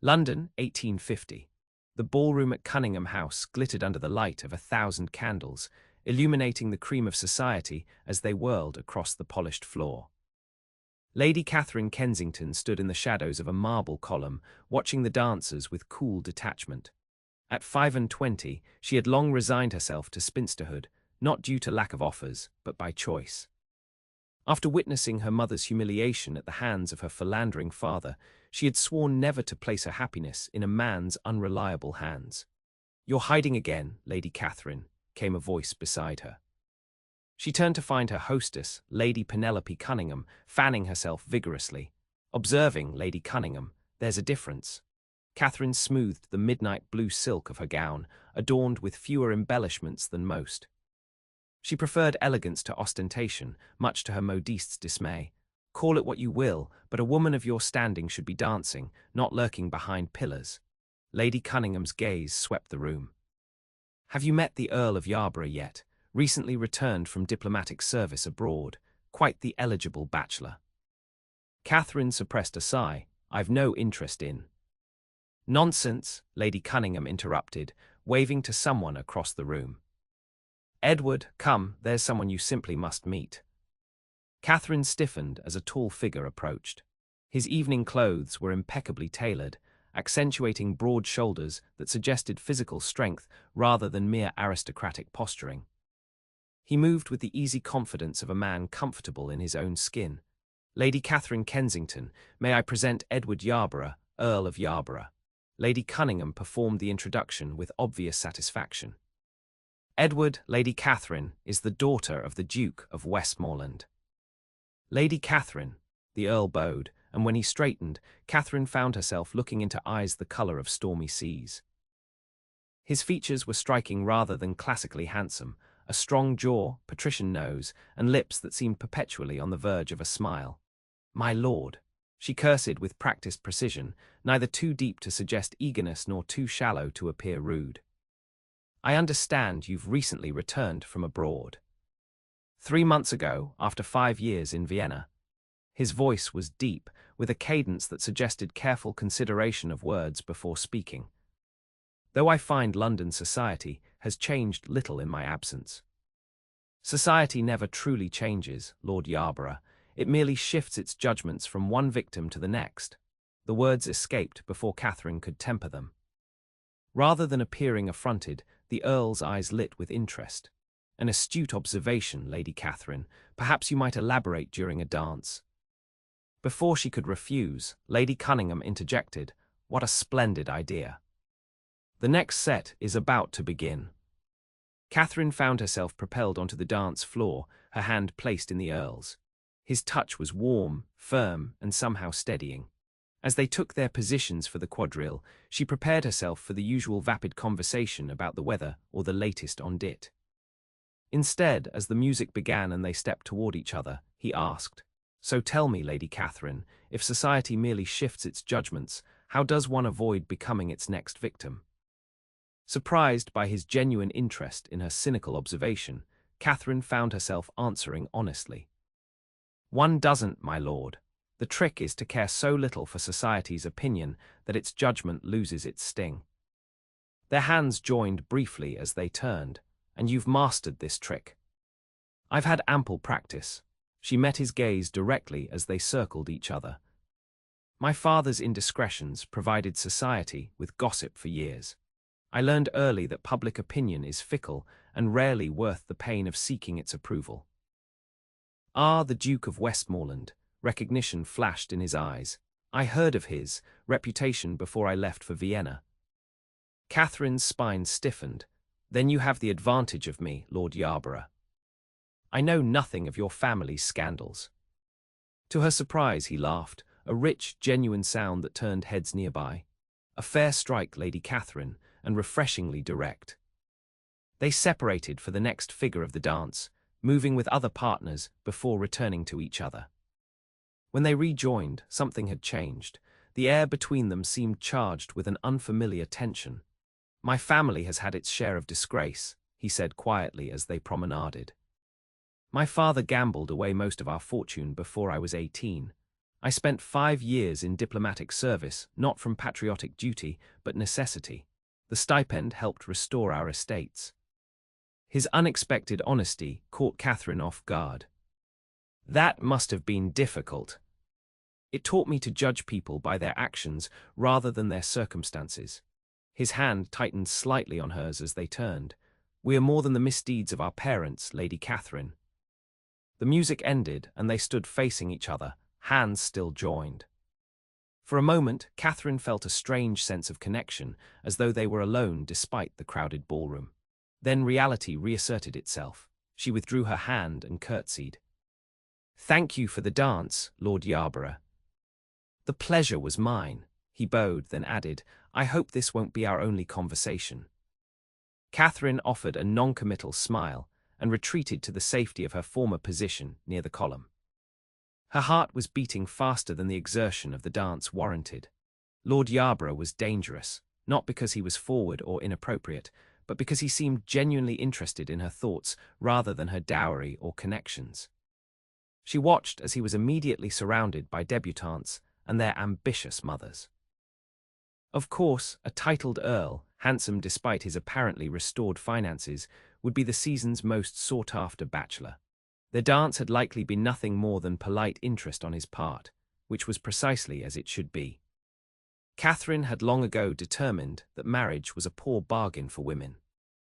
London, 1850. The ballroom at Cunningham House glittered under the light of 1,000 candles, illuminating the cream of society as they whirled across the polished floor. Lady Catherine Kensington stood in the shadows of a marble column, watching the dancers with cool detachment. At 25, she had long resigned herself to spinsterhood, not due to lack of offers, but by choice. After witnessing her mother's humiliation at the hands of her philandering father, she had sworn never to place her happiness in a man's unreliable hands. "You're hiding again, Lady Catherine," came a voice beside her. She turned to find her hostess, Lady Penelope Cunningham, fanning herself vigorously. Observing Lady Cunningham, "There's a difference." Catherine smoothed the midnight blue silk of her gown, adorned with fewer embellishments than most. She preferred elegance to ostentation, much to her modiste's dismay. "Call it what you will, but a woman of your standing should be dancing, not lurking behind pillars." Lady Cunningham's gaze swept the room. "Have you met the Earl of Yarborough yet? Recently returned from diplomatic service abroad, quite the eligible bachelor." Catherine suppressed a sigh. "I've no interest in—" "Nonsense," Lady Cunningham interrupted, waving to someone across the room. "Edward, come, there's someone you simply must meet." Catherine stiffened as a tall figure approached. His evening clothes were impeccably tailored, accentuating broad shoulders that suggested physical strength rather than mere aristocratic posturing. He moved with the easy confidence of a man comfortable in his own skin. "Lady Catherine Kensington, may I present Edward Yarborough, Earl of Yarborough." Lady Cunningham performed the introduction with obvious satisfaction. "Edward, Lady Catherine, is the daughter of the Duke of Westmoreland." "Lady Catherine," the Earl bowed, and when he straightened, Catherine found herself looking into eyes the colour of stormy seas. His features were striking rather than classically handsome, a strong jaw, patrician nose, and lips that seemed perpetually on the verge of a smile. "My lord," she cursed with practiced precision, neither too deep to suggest eagerness nor too shallow to appear rude. "I understand you've recently returned from abroad." 3 months ago, after 5 years in Vienna. His voice was deep, with a cadence that suggested careful consideration of words before speaking. "Though I find London society has changed little in my absence." "Society never truly changes, Lord Yarborough. It merely shifts its judgments from one victim to the next." The words escaped before Catherine could temper them. Rather than appearing affronted, the Earl's eyes lit with interest. "An astute observation, Lady Catherine. Perhaps you might elaborate during a dance." Before she could refuse, Lady Cunningham interjected, "What a splendid idea. The next set is about to begin." Catherine found herself propelled onto the dance floor, her hand placed in the Earl's. His touch was warm, firm, and somehow steadying. As they took their positions for the quadrille, she prepared herself for the usual vapid conversation about the weather or the latest on dit. Instead, as the music began and they stepped toward each other, he asked, "So tell me, Lady Catherine, if society merely shifts its judgments, how does one avoid becoming its next victim?" Surprised by his genuine interest in her cynical observation, Catherine found herself answering honestly. "One doesn't, my lord. The trick is to care so little for society's opinion that its judgment loses its sting." Their hands joined briefly as they turned. "And you've mastered this trick." "I've had ample practice." She met his gaze directly as they circled each other. "My father's indiscretions provided society with gossip for years. I learned early that public opinion is fickle and rarely worth the pain of seeking its approval." "Ah, the Duke of Westmoreland," recognition flashed in his eyes. "I heard of his reputation before I left for Vienna." Catherine's spine stiffened. "Then you have the advantage of me, Lord Yarborough. I know nothing of your family's scandals." To her surprise, he laughed, a rich, genuine sound that turned heads nearby. "A fair strike, Lady Catherine, and refreshingly direct." They separated for the next figure of the dance, moving with other partners before returning to each other. When they rejoined, something had changed. The air between them seemed charged with an unfamiliar tension. "My family has had its share of disgrace," he said quietly as they promenaded. "My father gambled away most of our fortune before I was 18. I spent 5 years in diplomatic service, not from patriotic duty, but necessity. The stipend helped restore our estates. His unexpected honesty caught Catherine off guard. That must have been difficult. It taught me to judge people by their actions rather than their circumstances. His hand tightened slightly on hers as they turned. We are more than the misdeeds of our parents, Lady Catherine. The music ended and they stood facing each other, hands still joined. For a moment, Catherine felt a strange sense of connection, as though they were alone despite the crowded ballroom. Then reality reasserted itself. She withdrew her hand and curtsied. "Thank you for the dance, Lord Yarborough." "The pleasure was mine," he bowed, then added, "I hope this won't be our only conversation." Catherine offered a non-committal smile and retreated to the safety of her former position near the column. Her heart was beating faster than the exertion of the dance warranted. Lord Yarborough was dangerous, not because he was forward or inappropriate, but because he seemed genuinely interested in her thoughts rather than her dowry or connections. She watched as he was immediately surrounded by debutantes and their ambitious mothers. Of course, a titled earl, handsome despite his apparently restored finances, would be the season's most sought-after bachelor. The dance had likely been nothing more than polite interest on his part, which was precisely as it should be. Catherine had long ago determined that marriage was a poor bargain for women.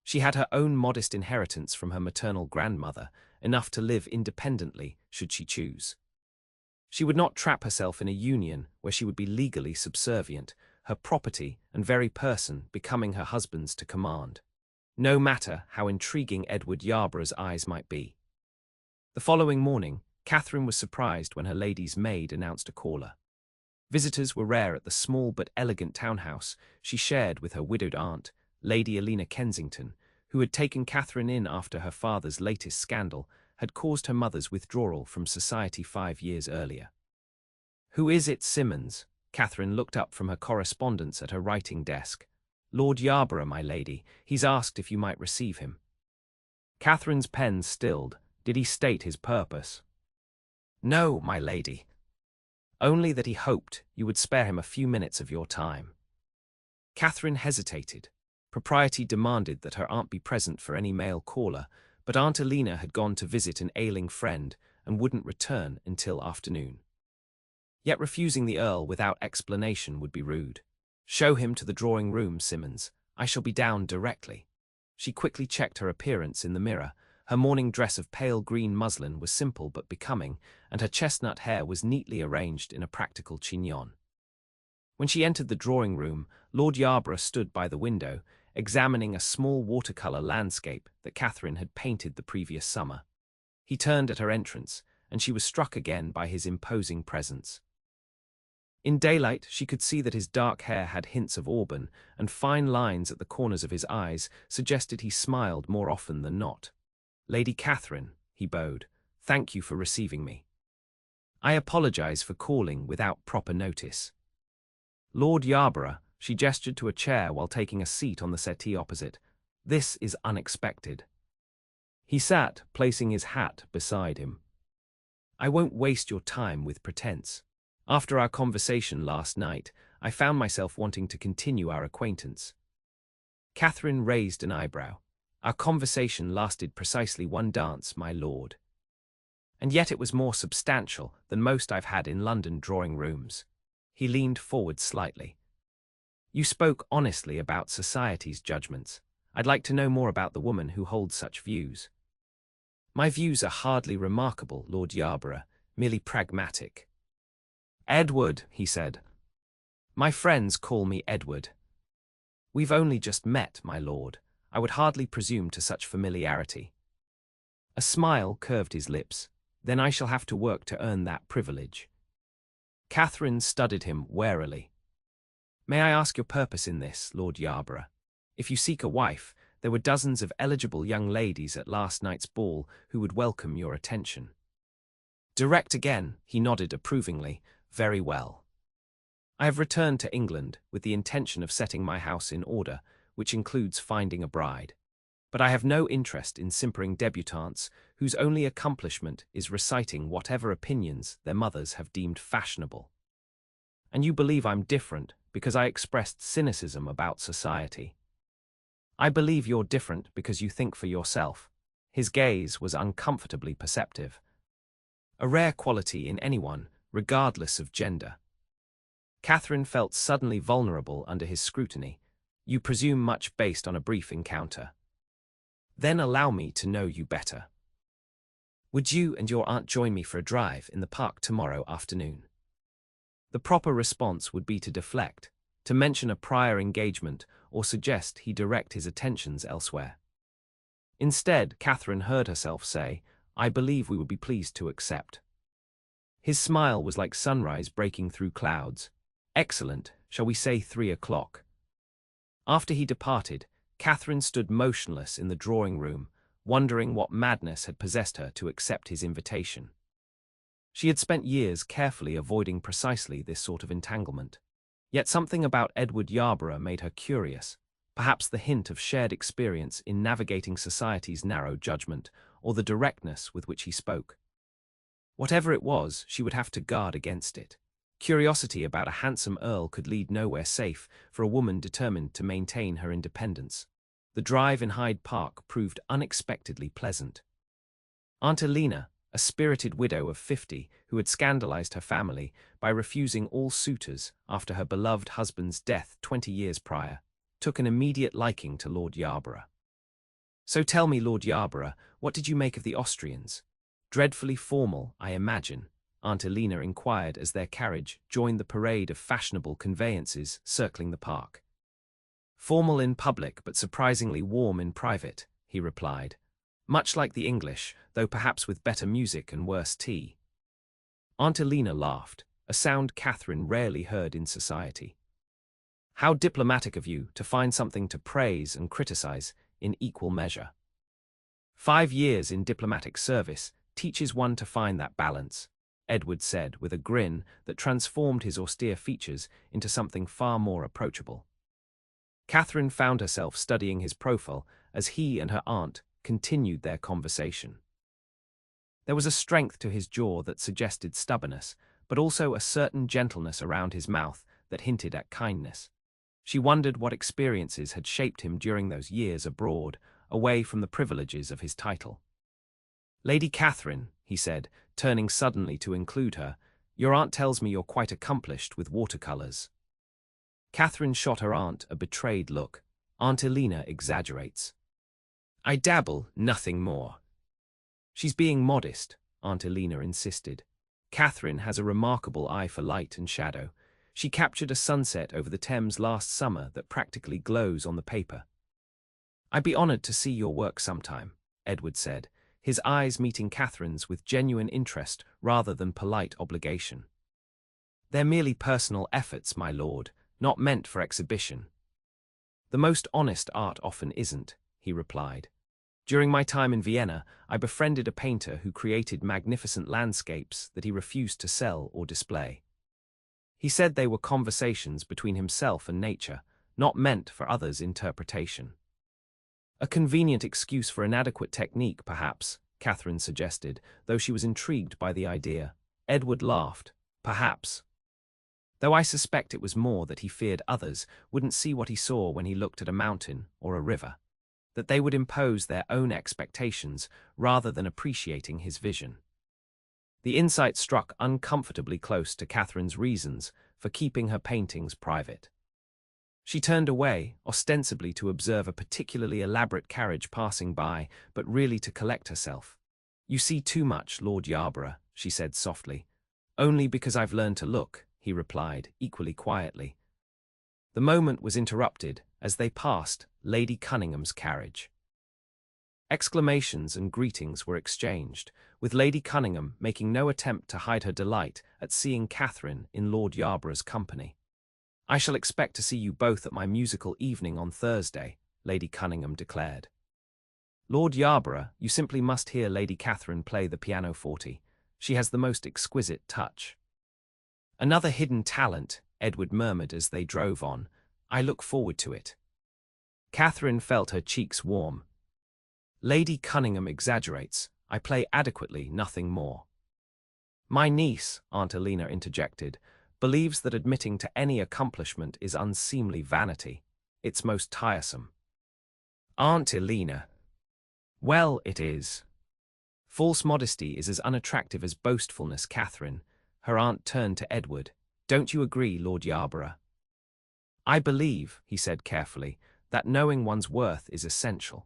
She had her own modest inheritance from her maternal grandmother, enough to live independently should she choose. She would not trap herself in a union where she would be legally subservient, her property and very person becoming her husband's to command, no matter how intriguing Edward Yarborough's eyes might be. The following morning, Catherine was surprised when her lady's maid announced a caller. Visitors were rare at the small but elegant townhouse she shared with her widowed aunt, Lady Catherine Kensington, who had taken Catherine in after her father's latest scandal had caused her mother's withdrawal from society 5 years earlier. "Who is it, Simmons?" Catherine looked up from her correspondence at her writing desk. "Lord Yarborough, my lady. He's asked if you might receive him." Catherine's pen stilled. Did he state his purpose? "No, my lady. Only that he hoped you would spare him a few minutes of your time." Catherine hesitated. Propriety demanded that her aunt be present for any male caller, but Aunt Alina had gone to visit an ailing friend and wouldn't return until afternoon. Yet refusing the Earl without explanation would be rude. "Show him to the drawing-room, Simmons. I shall be down directly." She quickly checked her appearance in the mirror. Her morning dress of pale green muslin was simple but becoming, and her chestnut hair was neatly arranged in a practical chignon. When she entered the drawing-room, Lord Yarborough stood by the window, examining a small watercolour landscape that Catherine had painted the previous summer. He turned at her entrance, and she was struck again by his imposing presence. In daylight, she could see that his dark hair had hints of auburn, and fine lines at the corners of his eyes suggested he smiled more often than not. "Lady Catherine," he bowed, "thank you for receiving me. I apologize for calling without proper notice." "Lord Yarborough," she gestured to a chair while taking a seat on the settee opposite, "this is unexpected." He sat, placing his hat beside him. "I won't waste your time with pretense. After our conversation last night, I found myself wanting to continue our acquaintance." Catherine raised an eyebrow. "Our conversation lasted precisely 1 dance, my lord. And yet it was more substantial than most I've had in London drawing-rooms." He leaned forward slightly. "You spoke honestly about society's judgments. I'd like to know more about the woman who holds such views." "My views are hardly remarkable, Lord Yarborough, merely pragmatic." "Edward," he said. "My friends call me Edward." "We've only just met, my lord. I would hardly presume to such familiarity." A smile curved his lips. "Then I shall have to work to earn that privilege." Catherine studied him warily. "May I ask your purpose in this, Lord Yarborough? If you seek a wife, there were dozens of eligible young ladies at last night's ball who would welcome your attention." "Direct again," he nodded approvingly. "Very well. I have returned to England with the intention of setting my house in order, which includes finding a bride. but I have no interest in simpering debutantes whose only accomplishment is reciting whatever opinions their mothers have deemed fashionable. And you believe I'm different because I expressed cynicism about society. I believe you're different because you think for yourself. His gaze was uncomfortably perceptive. A rare quality in anyone, regardless of gender. Catherine felt suddenly vulnerable under his scrutiny. You presume much based on a brief encounter. Then allow me to know you better. Would you and your aunt join me for a drive in the park tomorrow afternoon? The proper response would be to deflect, to mention a prior engagement, or suggest he direct his attentions elsewhere. Instead, Catherine heard herself say, "I believe we would be pleased to accept." His smile was like sunrise breaking through clouds. "Excellent, shall we say 3 o'clock?" After he departed, Catherine stood motionless in the drawing room, wondering what madness had possessed her to accept his invitation. She had spent years carefully avoiding precisely this sort of entanglement. Yet something about Edward Yarborough made her curious, perhaps the hint of shared experience in navigating society's narrow judgment, or the directness with which he spoke. Whatever it was, she would have to guard against it. Curiosity about a handsome earl could lead nowhere safe for a woman determined to maintain her independence. The drive in Hyde Park proved unexpectedly pleasant. Aunt Elena, a spirited widow of 50 who had scandalized her family by refusing all suitors after her beloved husband's death 20 years prior, took an immediate liking to Lord Yarborough. "So tell me, Lord Yarborough, what did you make of the Austrians? Dreadfully formal, I imagine," Aunt Elena inquired as their carriage joined the parade of fashionable conveyances circling the park. "Formal in public but surprisingly warm in private," he replied. "Much like the English, though perhaps with better music and worse tea." Aunt Elena laughed, a sound Catherine rarely heard in society. "How diplomatic of you to find something to praise and criticize in equal measure. 5 years in diplomatic service teaches one to find that balance," Edward said with a grin that transformed his austere features into something far more approachable. Catherine found herself studying his profile as he and her aunt continued their conversation. There was a strength to his jaw that suggested stubbornness, but also a certain gentleness around his mouth that hinted at kindness. She wondered what experiences had shaped him during those years abroad, away from the privileges of his title. "Lady Catherine," he said, turning suddenly to include her, "your aunt tells me you're quite accomplished with watercolors." Catherine shot her aunt a betrayed look. Aunt Elena exaggerates. "I dabble, nothing more." "She's being modest," Aunt Elena insisted. "Catherine has a remarkable eye for light and shadow. She captured a sunset over the Thames last summer that practically glows on the paper." "I'd be honored to see your work sometime," Edward said, his eyes meeting Catherine's with genuine interest rather than polite obligation. "They're merely personal efforts, my lord, not meant for exhibition." "The most honest art often isn't," he replied. "During my time in Vienna, I befriended a painter who created magnificent landscapes that he refused to sell or display. He said they were conversations between himself and nature, not meant for others' interpretation." "A convenient excuse for inadequate technique, perhaps," Catherine suggested, though she was intrigued by the idea. Edward laughed. "Perhaps. Though I suspect it was more that he feared others wouldn't see what he saw when he looked at a mountain or a river, that they would impose their own expectations rather than appreciating his vision." The insight struck uncomfortably close to Catherine's reasons for keeping her paintings private. She turned away, ostensibly to observe a particularly elaborate carriage passing by, but really to collect herself. "You see too much, Lord Yarborough," she said softly. "Only because I've learned to look," he replied, equally quietly. The moment was interrupted as they passed Lady Cunningham's carriage. Exclamations and greetings were exchanged, with Lady Cunningham making no attempt to hide her delight at seeing Catherine in Lord Yarborough's company. "I shall expect to see you both at my musical evening on Thursday," Lady Cunningham declared. "Lord Yarborough, you simply must hear Lady Catherine play the pianoforte. She has the most exquisite touch." "Another hidden talent," Edward murmured as they drove on. "I look forward to it." Catherine felt her cheeks warm. Lady Cunningham exaggerates. I play adequately, nothing more. My niece, Aunt Elena interjected, believes that admitting to any accomplishment is unseemly vanity. It's most tiresome. Aunt Elena. Well, it is. False modesty is as unattractive as boastfulness, Catherine. Her aunt turned to Edward. Don't you agree, Lord Yarborough? I believe, he said carefully, that knowing one's worth is essential.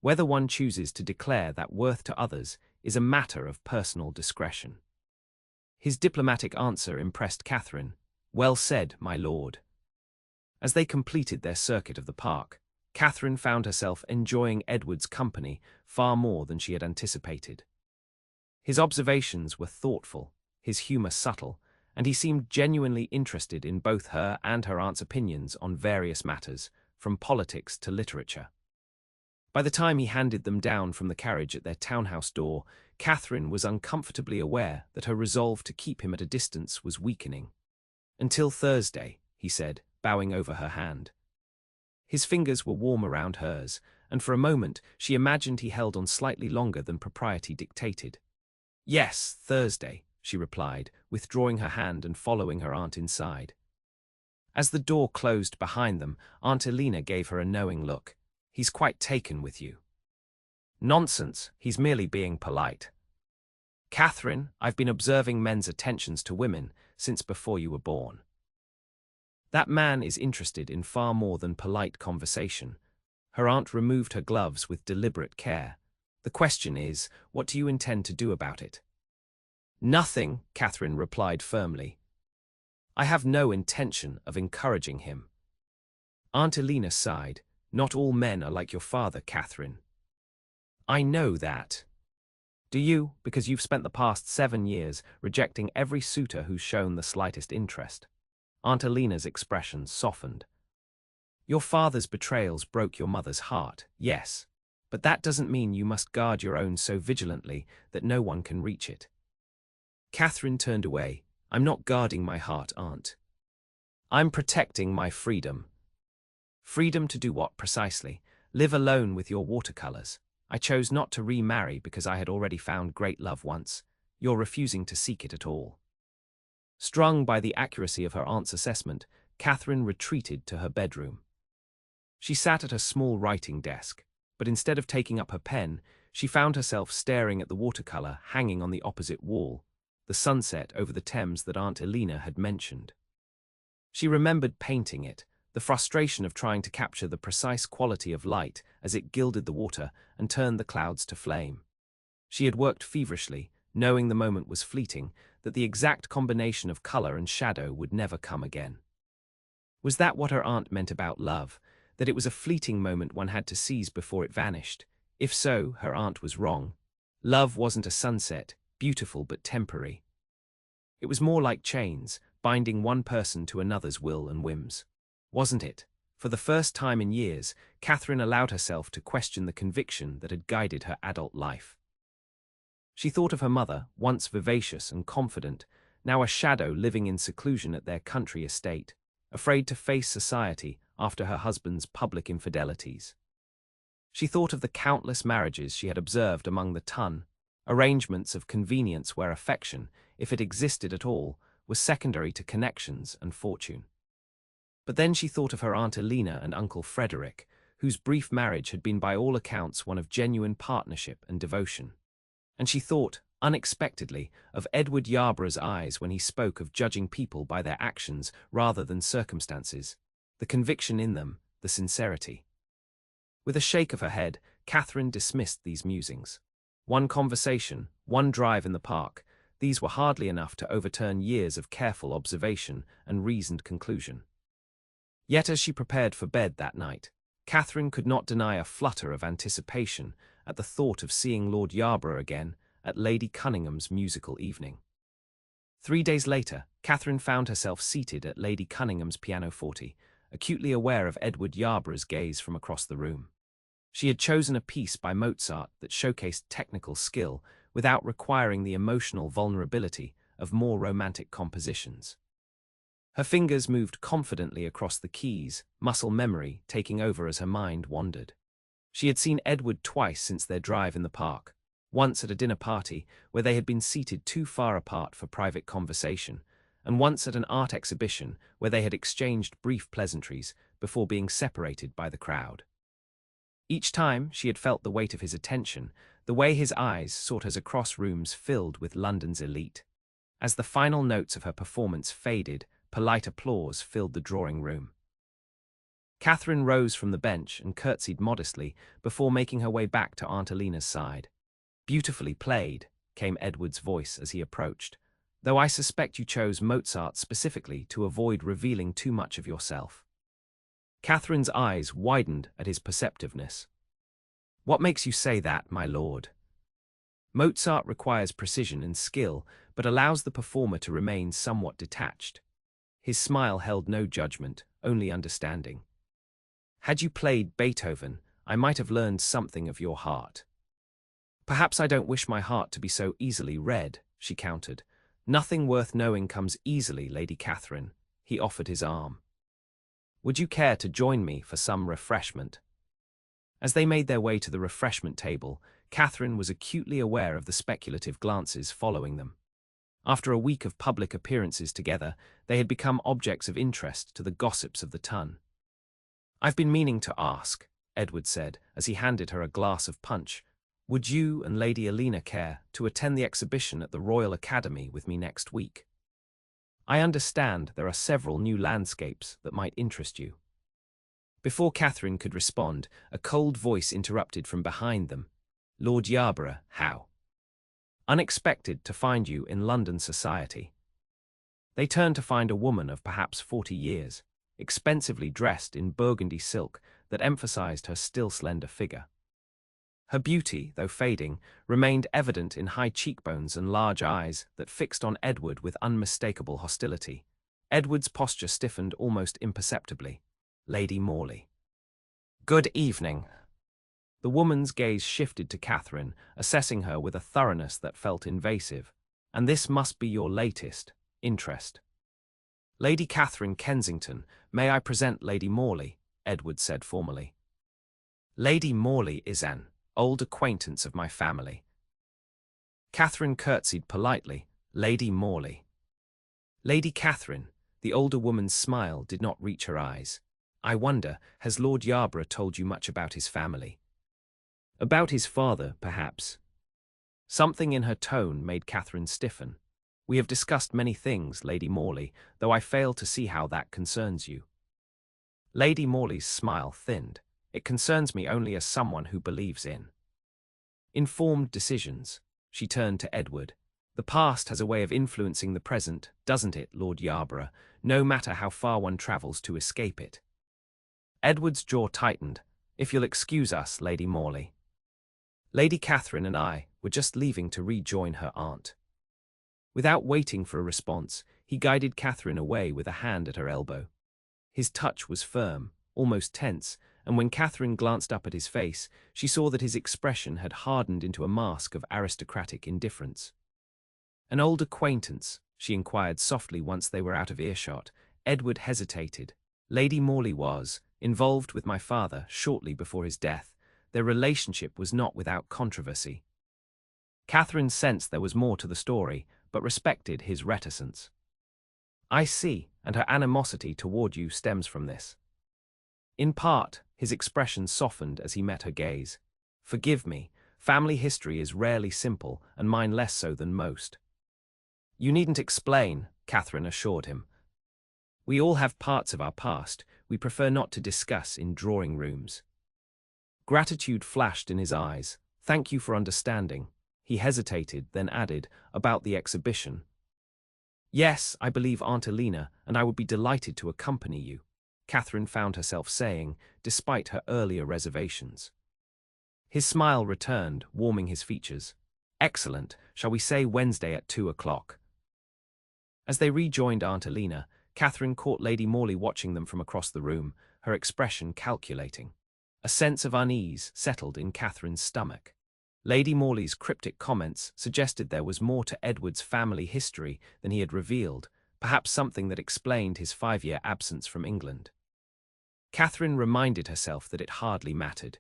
Whether one chooses to declare that worth to others is a matter of personal discretion. His diplomatic answer impressed Catherine. Well said, my lord. As they completed their circuit of the park, Catherine found herself enjoying Edward's company far more than she had anticipated. His observations were thoughtful, his humour subtle, and he seemed genuinely interested in both her and her aunt's opinions on various matters, from politics to literature. By the time he handed them down from the carriage at their townhouse door, Catherine was uncomfortably aware that her resolve to keep him at a distance was weakening. Until Thursday, he said, bowing over her hand. His fingers were warm around hers, and for a moment she imagined he held on slightly longer than propriety dictated. Yes, Thursday, she replied, withdrawing her hand and following her aunt inside. As the door closed behind them, Aunt Elena gave her a knowing look. He's quite taken with you. Nonsense, he's merely being polite. Catherine, I've been observing men's attentions to women since before you were born. That man is interested in far more than polite conversation. Her aunt removed her gloves with deliberate care. The question is, what do you intend to do about it? Nothing, Catherine replied firmly. I have no intention of encouraging him. Aunt Elena sighed. Not all men are like your father, Catherine. I know that. Do you, because you've spent the past 7 years rejecting every suitor who's shown the slightest interest? Aunt Elena's expression softened. Your father's betrayals broke your mother's heart, yes, but that doesn't mean you must guard your own so vigilantly that no one can reach it. Catherine turned away. I'm not guarding my heart, Aunt. I'm protecting my freedom. Freedom to do what precisely? Live alone with your watercolors. I chose not to remarry because I had already found great love once. You're refusing to seek it at all. Strung by the accuracy of her aunt's assessment, Catherine retreated to her bedroom. She sat at a small writing desk, but instead of taking up her pen, she found herself staring at the watercolor hanging on the opposite wall, the sunset over the Thames that Aunt Elena had mentioned. She remembered painting it, the frustration of trying to capture the precise quality of light as it gilded the water and turned the clouds to flame. She had worked feverishly, knowing the moment was fleeting, that the exact combination of color and shadow would never come again. Was that what her aunt meant about love, that it was a fleeting moment one had to seize before it vanished? If so, her aunt was wrong. Love wasn't a sunset, beautiful but temporary. It was more like chains, binding one person to another's will and whims. Wasn't it? For the first time in years, Catherine allowed herself to question the conviction that had guided her adult life. She thought of her mother, once vivacious and confident, now a shadow living in seclusion at their country estate, afraid to face society after her husband's public infidelities. She thought of the countless marriages she had observed among the ton, arrangements of convenience where affection, if it existed at all, was secondary to connections and fortune. But then she thought of her Aunt Elena and Uncle Frederick, whose brief marriage had been by all accounts one of genuine partnership and devotion. And she thought, unexpectedly, of Edward Yarborough's eyes when he spoke of judging people by their actions rather than circumstances, the conviction in them, the sincerity. With a shake of her head, Catherine dismissed these musings. One conversation, one drive in the park, these were hardly enough to overturn years of careful observation and reasoned conclusion. Yet as she prepared for bed that night, Catherine could not deny a flutter of anticipation at the thought of seeing Lord Yarborough again at Lady Cunningham's musical evening. 3 days later, Catherine found herself seated at Lady Cunningham's pianoforte, acutely aware of Edward Yarborough's gaze from across the room. She had chosen a piece by Mozart that showcased technical skill without requiring the emotional vulnerability of more romantic compositions. Her fingers moved confidently across the keys, muscle memory taking over as her mind wandered. She had seen Edward twice since their drive in the park, once at a dinner party where they had been seated too far apart for private conversation, and once at an art exhibition where they had exchanged brief pleasantries before being separated by the crowd. Each time she had felt the weight of his attention, the way his eyes sought hers across rooms filled with London's elite. As the final notes of her performance faded, polite applause filled the drawing room. Catherine rose from the bench and curtsied modestly before making her way back to Aunt Alina's side. "Beautifully played," came Edward's voice as he approached, "though I suspect you chose Mozart specifically to avoid revealing too much of yourself." Catherine's eyes widened at his perceptiveness. "What makes you say that, my lord?" "Mozart requires precision and skill, but allows the performer to remain somewhat detached." His smile held no judgment, only understanding. "Had you played Beethoven, I might have learned something of your heart." "Perhaps I don't wish my heart to be so easily read," she countered. "Nothing worth knowing comes easily, Lady Catherine." He offered his arm. "Would you care to join me for some refreshment?" As they made their way to the refreshment table, Catherine was acutely aware of the speculative glances following them. After a week of public appearances together, they had become objects of interest to the gossips of the ton. "I've been meaning to ask," Edward said, as he handed her a glass of punch. "Would you and Lady Alina care to attend the exhibition at the Royal Academy with me next week? I understand there are several new landscapes that might interest you." Before Catherine could respond, a cold voice interrupted from behind them. "Lord Yarborough, how unexpected to find you in London society." They turned to find a woman of perhaps 40 years, expensively dressed in burgundy silk that emphasized her still slender figure. Her beauty, though fading, remained evident in high cheekbones and large eyes that fixed on Edward with unmistakable hostility. Edward's posture stiffened almost imperceptibly. "Lady Morley." "Good evening." The woman's gaze shifted to Catherine, assessing her with a thoroughness that felt invasive. "And this must be your latest interest." "Lady Catherine Kensington, may I present Lady Morley?" Edward said formally. "Lady Morley is an old acquaintance of my family." Catherine curtsied politely. "Lady Morley." "Lady Catherine," the older woman's smile did not reach her eyes. "I wonder, has Lord Yarborough told you much about his family?" "About his father, perhaps." Something in her tone made Catherine stiffen. "We have discussed many things, Lady Morley, though I fail to see how that concerns you." Lady Morley's smile thinned. "It concerns me only as someone who believes in informed decisions." She turned to Edward. "The past has a way of influencing the present, doesn't it, Lord Yarborough, no matter how far one travels to escape it?" Edward's jaw tightened. "If you'll excuse us, Lady Morley." Lady Catherine and I were just leaving to rejoin her aunt. Without waiting for a response, he guided Catherine away with a hand at her elbow. His touch was firm, almost tense, and when Catherine glanced up at his face, she saw that his expression had hardened into a mask of aristocratic indifference. "An old acquaintance?" she inquired softly once they were out of earshot. Edward hesitated. "Lady Morley was involved with my father shortly before his death. Their relationship was not without controversy." Catherine sensed there was more to the story, but respected his reticence. "I see, and her animosity toward you stems from this." "In part," his expression softened as he met her gaze. "Forgive me, family history is rarely simple, and mine less so than most." "You needn't explain," Catherine assured him. "We all have parts of our past we prefer not to discuss in drawing rooms." Gratitude flashed in his eyes. "Thank you for understanding." He hesitated, then added, "About the exhibition." "Yes, I believe Aunt Alina and I would be delighted to accompany you," Catherine found herself saying, despite her earlier reservations. His smile returned, warming his features. "Excellent. Shall we say Wednesday at 2 o'clock? As they rejoined Aunt Alina, Catherine caught Lady Morley watching them from across the room, her expression calculating. A sense of unease settled in Catherine's stomach. Lady Morley's cryptic comments suggested there was more to Edward's family history than he had revealed, perhaps something that explained his 5-year absence from England. Catherine reminded herself that it hardly mattered.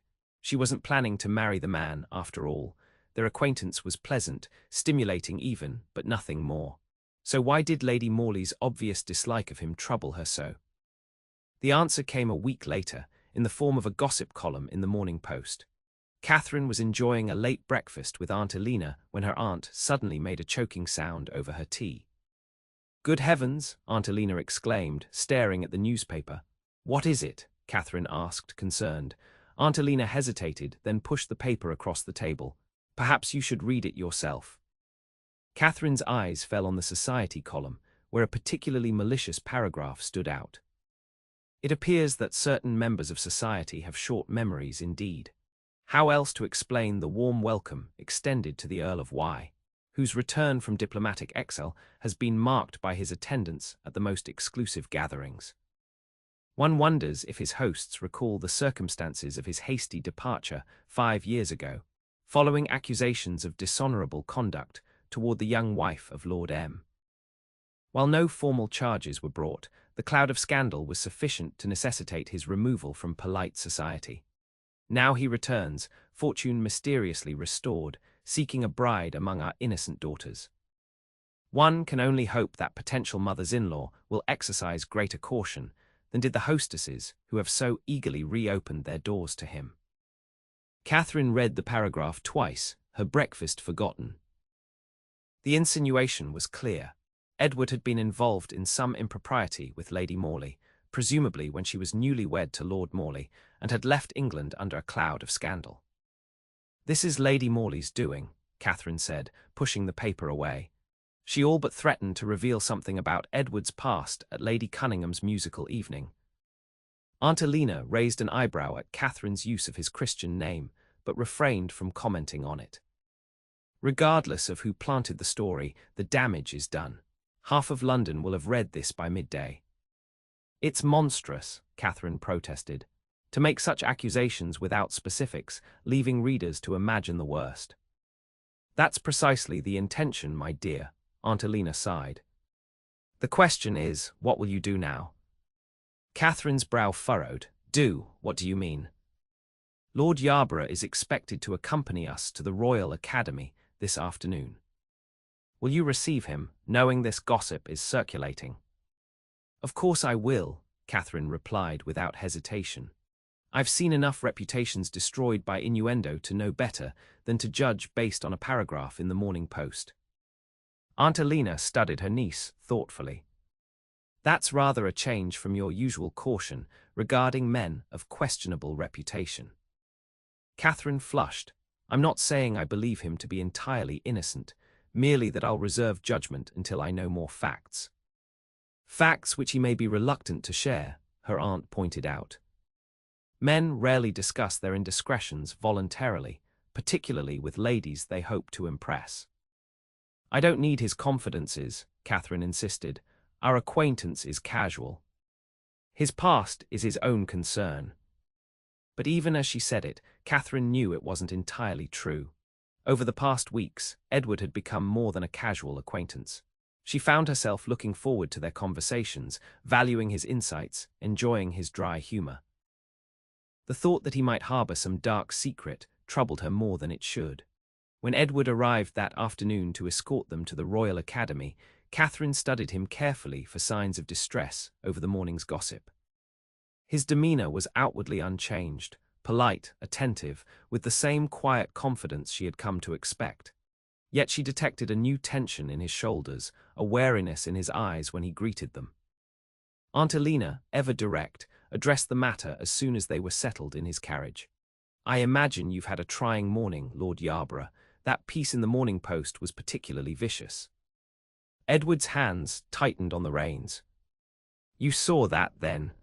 She wasn't planning to marry the man, after all. Their acquaintance was pleasant, stimulating even, but nothing more. So why did Lady Morley's obvious dislike of him trouble her so? The answer came a week later, in the form of a gossip column in the Morning Post. Catherine was enjoying a late breakfast with Aunt Elena when her aunt suddenly made a choking sound over her tea. "Good heavens!" Aunt Elena exclaimed, staring at the newspaper. "What is it?" Catherine asked, concerned. Aunt Elena hesitated, then pushed the paper across the table. "Perhaps you should read it yourself." Catherine's eyes fell on the society column, where a particularly malicious paragraph stood out. It appears that certain members of society have short memories indeed. How else to explain the warm welcome extended to the Earl of Y, whose return from diplomatic exile has been marked by his attendance at the most exclusive gatherings? One wonders if his hosts recall the circumstances of his hasty departure 5 years ago, following accusations of dishonourable conduct toward the young wife of Lord M. While no formal charges were brought, the cloud of scandal was sufficient to necessitate his removal from polite society. Now he returns, fortune mysteriously restored, seeking a bride among our innocent daughters. One can only hope that potential mothers-in-law will exercise greater caution than did the hostesses who have so eagerly reopened their doors to him. Catherine read the paragraph twice, her breakfast forgotten. The insinuation was clear. Edward had been involved in some impropriety with Lady Morley, presumably when she was newly wed to Lord Morley, and had left England under a cloud of scandal. "This is Lady Morley's doing," Catherine said, pushing the paper away. She all but threatened to reveal something about Edward's past at Lady Cunningham's musical evening. Aunt Elena raised an eyebrow at Catherine's use of his Christian name, but refrained from commenting on it. Regardless of who planted the story, the damage is done. Half of London will have read this by midday. "It's monstrous," Catherine protested, "to make such accusations without specifics, leaving readers to imagine the worst." "That's precisely the intention, my dear," Aunt Elena sighed. "The question is, what will you do now?" Catherine's brow furrowed. "Do? What do you mean?" "Lord Yarborough is expected to accompany us to the Royal Academy this afternoon. Will you receive him, knowing this gossip is circulating?" "Of course I will," Catherine replied without hesitation. "I've seen enough reputations destroyed by innuendo to know better than to judge based on a paragraph in the Morning Post." Aunt Elena studied her niece thoughtfully. "That's rather a change from your usual caution regarding men of questionable reputation." Catherine flushed. "I'm not saying I believe him to be entirely innocent, merely that I'll reserve judgment until I know more facts." "Facts which he may be reluctant to share," her aunt pointed out. "Men rarely discuss their indiscretions voluntarily, particularly with ladies they hope to impress." "I don't need his confidences," Catherine insisted. "Our acquaintance is casual. His past is his own concern." But even as she said it, Catherine knew it wasn't entirely true. Over the past weeks, Edward had become more than a casual acquaintance. She found herself looking forward to their conversations, valuing his insights, enjoying his dry humor. The thought that he might harbor some dark secret troubled her more than it should. When Edward arrived that afternoon to escort them to the Royal Academy, Catherine studied him carefully for signs of distress over the morning's gossip. His demeanor was outwardly unchanged, polite, attentive, with the same quiet confidence she had come to expect. Yet she detected a new tension in his shoulders, a wariness in his eyes when he greeted them. Aunt Elena, ever direct, addressed the matter as soon as they were settled in his carriage. "I imagine you've had a trying morning, Lord Yarborough. That piece in the Morning Post was particularly vicious." Edward's hands tightened on the reins. "You saw that, then?"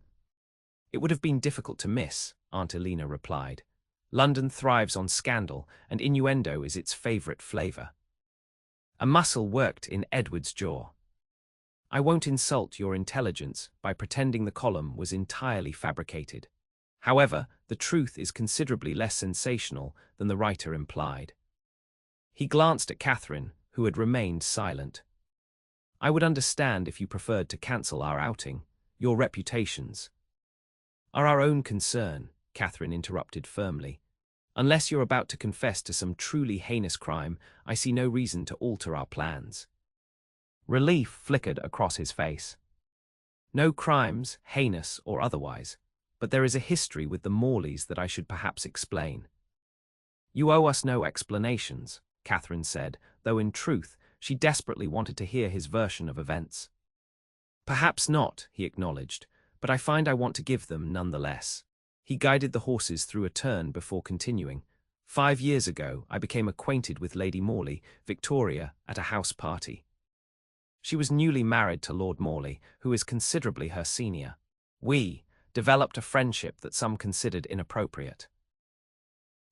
"It would have been difficult to miss," Aunt Elena replied. "London thrives on scandal, and innuendo is its favorite flavor." A muscle worked in Edward's jaw. "I won't insult your intelligence by pretending the column was entirely fabricated. However, the truth is considerably less sensational than the writer implied." He glanced at Catherine, who had remained silent. "I would understand if you preferred to cancel our outing. Your reputations are our own concern," Catherine interrupted firmly. Unless you're about to confess to some truly heinous crime, I see no reason to alter our plans." Relief flickered across his face. "No crimes, heinous or otherwise, but there is a history with the Morleys that I should perhaps explain." "You owe us no explanations," Catherine said, though in truth, she desperately wanted to hear his version of events. "Perhaps not," he acknowledged, "but I find I want to give them nonetheless." He guided the horses through a turn before continuing. "5 years ago, I became acquainted with Lady Morley, Victoria, at a house party. She was newly married to Lord Morley, who is considerably her senior. We developed a friendship that some considered inappropriate."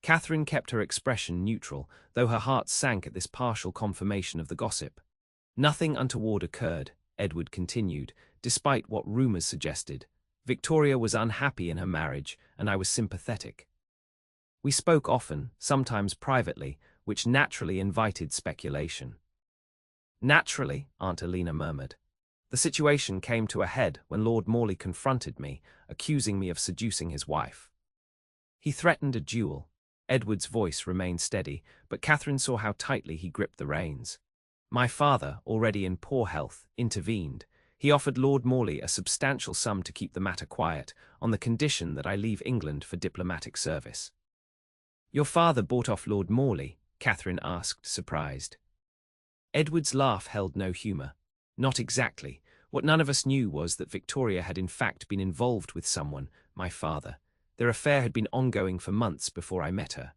Catherine kept her expression neutral, though her heart sank at this partial confirmation of the gossip. "Nothing untoward occurred," Edward continued, "despite what rumors suggested. Victoria was unhappy in her marriage, and I was sympathetic. We spoke often, sometimes privately, which naturally invited speculation." "Naturally," Aunt Elena murmured. "The situation came to a head when Lord Morley confronted me, accusing me of seducing his wife. He threatened a duel." Edward's voice remained steady, but Catherine saw how tightly he gripped the reins. "My father, already in poor health, intervened. He offered Lord Morley a substantial sum to keep the matter quiet, on the condition that I leave England for diplomatic service." "Your father bought off Lord Morley?" Catherine asked, surprised. Edward's laugh held no humour. "Not exactly. What none of us knew was that Victoria had in fact been involved with someone, my father. Their affair had been ongoing for months before I met her."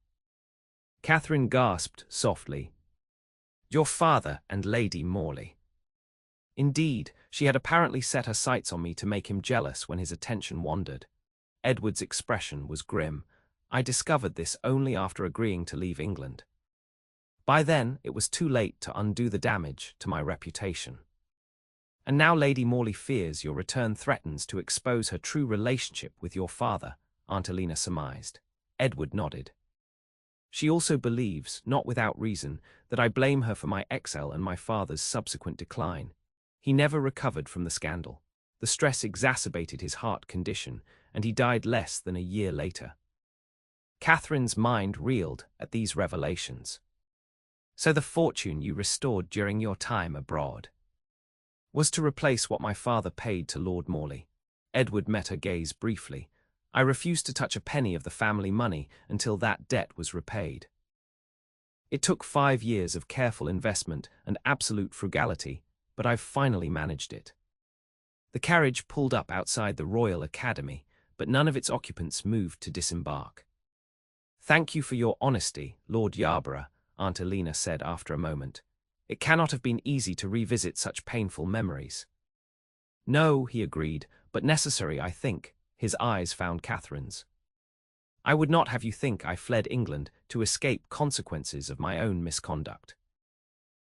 Catherine gasped softly. "Your father and Lady Morley?" "Indeed, she had apparently set her sights on me to make him jealous when his attention wandered." Edward's expression was grim. "I discovered this only after agreeing to leave England. By then, it was too late to undo the damage to my reputation." "And now Lady Morley fears your return threatens to expose her true relationship with your father," Aunt Elena surmised. Edward nodded. "She also believes, not without reason, that I blame her for my exile and my father's subsequent decline. He never recovered from the scandal. The stress exacerbated his heart condition, and he died less than a year later." Catherine's mind reeled at these revelations. "So the fortune you restored during your time abroad was to replace what my father paid to Lord Morley?" Edward met her gaze briefly. "I refused to touch a penny of the family money until that debt was repaid. It took 5 years of careful investment and absolute frugality, but I've finally managed it." The carriage pulled up outside the Royal Academy, but none of its occupants moved to disembark. "Thank you for your honesty, Lord Yarborough," Aunt Elena said after a moment. "It cannot have been easy to revisit such painful memories." "No," he agreed, "but necessary, I think." His eyes found Catherine's. "I would not have you think I fled England to escape consequences of my own misconduct."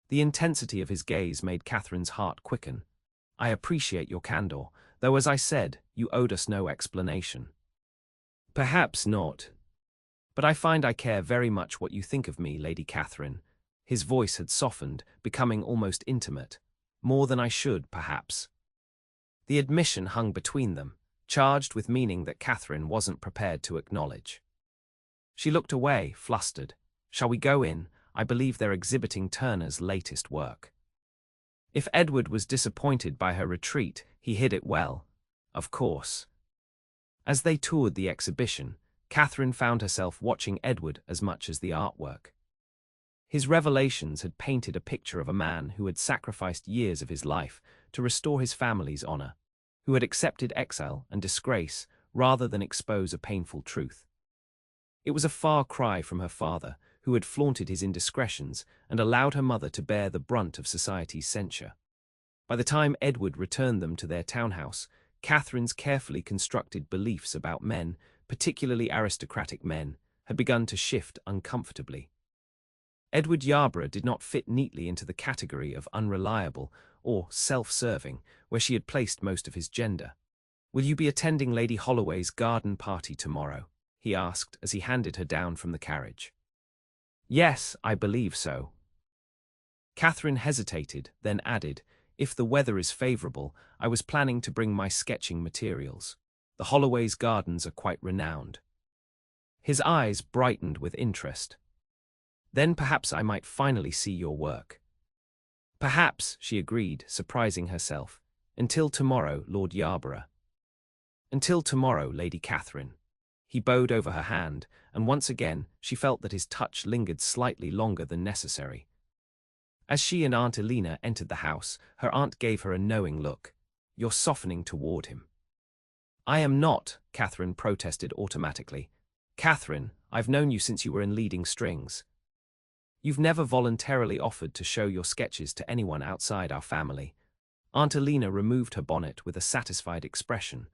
The intensity of his gaze made Catherine's heart quicken. "I appreciate your candor, though as I said, you owed us no explanation." "Perhaps not. But I find I care very much what you think of me, Lady Catherine." His voice had softened, becoming almost intimate. "More than I should, perhaps." The admission hung between them, charged with meaning that Catherine wasn't prepared to acknowledge. She looked away, flustered. "Shall we go in? I believe they're exhibiting Turner's latest work." If Edward was disappointed by her retreat, he hid it well. Of course. As they toured the exhibition, Catherine found herself watching Edward as much as the artwork. His revelations had painted a picture of a man who had sacrificed years of his life to restore his family's honor, who had accepted exile and disgrace rather than expose a painful truth. It was a far cry from her father, who had flaunted his indiscretions and allowed her mother to bear the brunt of society's censure. By the time Edward returned them to their townhouse, Catherine's carefully constructed beliefs about men, particularly aristocratic men, had begun to shift uncomfortably. Edward Yarborough did not fit neatly into the category of unreliable or self-serving, where she had placed most of his gender. "Will you be attending Lady Holloway's garden party tomorrow?" he asked as he handed her down from the carriage. "Yes, I believe so." Catherine hesitated, then added, "If the weather is favourable, I was planning to bring my sketching materials. The Holloway's gardens are quite renowned." His eyes brightened with interest. Then perhaps I might finally see your work. Perhaps, she agreed, surprising herself. Until tomorrow, Lord Yarborough. Until tomorrow, Lady Catherine. He bowed over her hand, and once again she felt that his touch lingered slightly longer than necessary. As she and Aunt Elena entered the house, her aunt gave her a knowing look. You're softening toward him. I am not, Catherine protested automatically. Catherine, I've known you since you were in leading strings. You've never voluntarily offered to show your sketches to anyone outside our family. Aunt Elena removed her bonnet with a satisfied expression.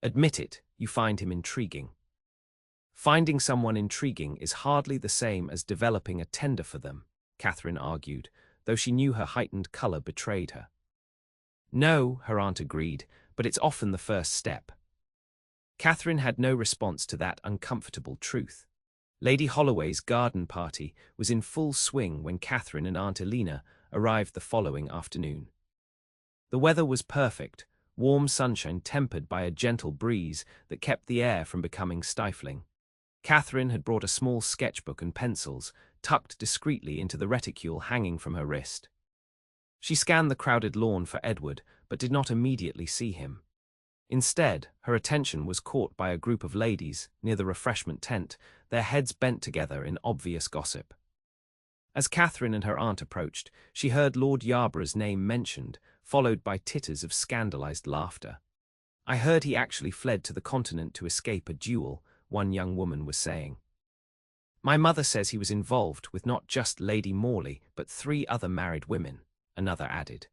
Admit it, you find him intriguing. Finding someone intriguing is hardly the same as developing a tender for them, Catherine argued, though she knew her heightened colour betrayed her. No, her aunt agreed, but it's often the first step. Catherine had no response to that uncomfortable truth. Lady Holloway's garden party was in full swing when Catherine and Aunt Elena arrived the following afternoon. The weather was perfect, warm sunshine tempered by a gentle breeze that kept the air from becoming stifling. Catherine had brought a small sketchbook and pencils, tucked discreetly into the reticule hanging from her wrist. She scanned the crowded lawn for Edward, but did not immediately see him. Instead, her attention was caught by a group of ladies near the refreshment tent, their heads bent together in obvious gossip. As Catherine and her aunt approached, she heard Lord Yarborough's name mentioned, followed by titters of scandalized laughter. I heard he actually fled to the continent to escape a duel, one young woman was saying. My mother says he was involved with not just Lady Morley, but 3 other married women, another added.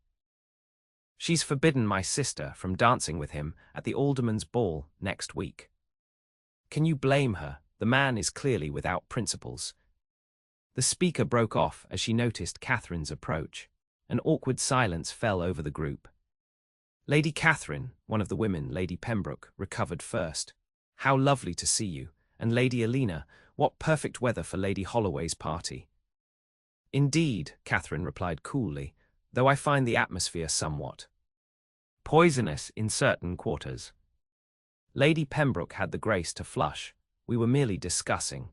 She's forbidden my sister from dancing with him at the alderman's ball next week. Can you blame her? The man is clearly without principles. The speaker broke off as she noticed Catherine's approach. An awkward silence fell over the group. Lady Catherine, one of the women, Lady Pembroke, recovered first. How lovely to see you, and Lady Elena, what perfect weather for Lady Holloway's party. Indeed, Catherine replied coolly, though I find the atmosphere somewhat poisonous in certain quarters. Lady Pembroke had the grace to flush. We were merely discussing.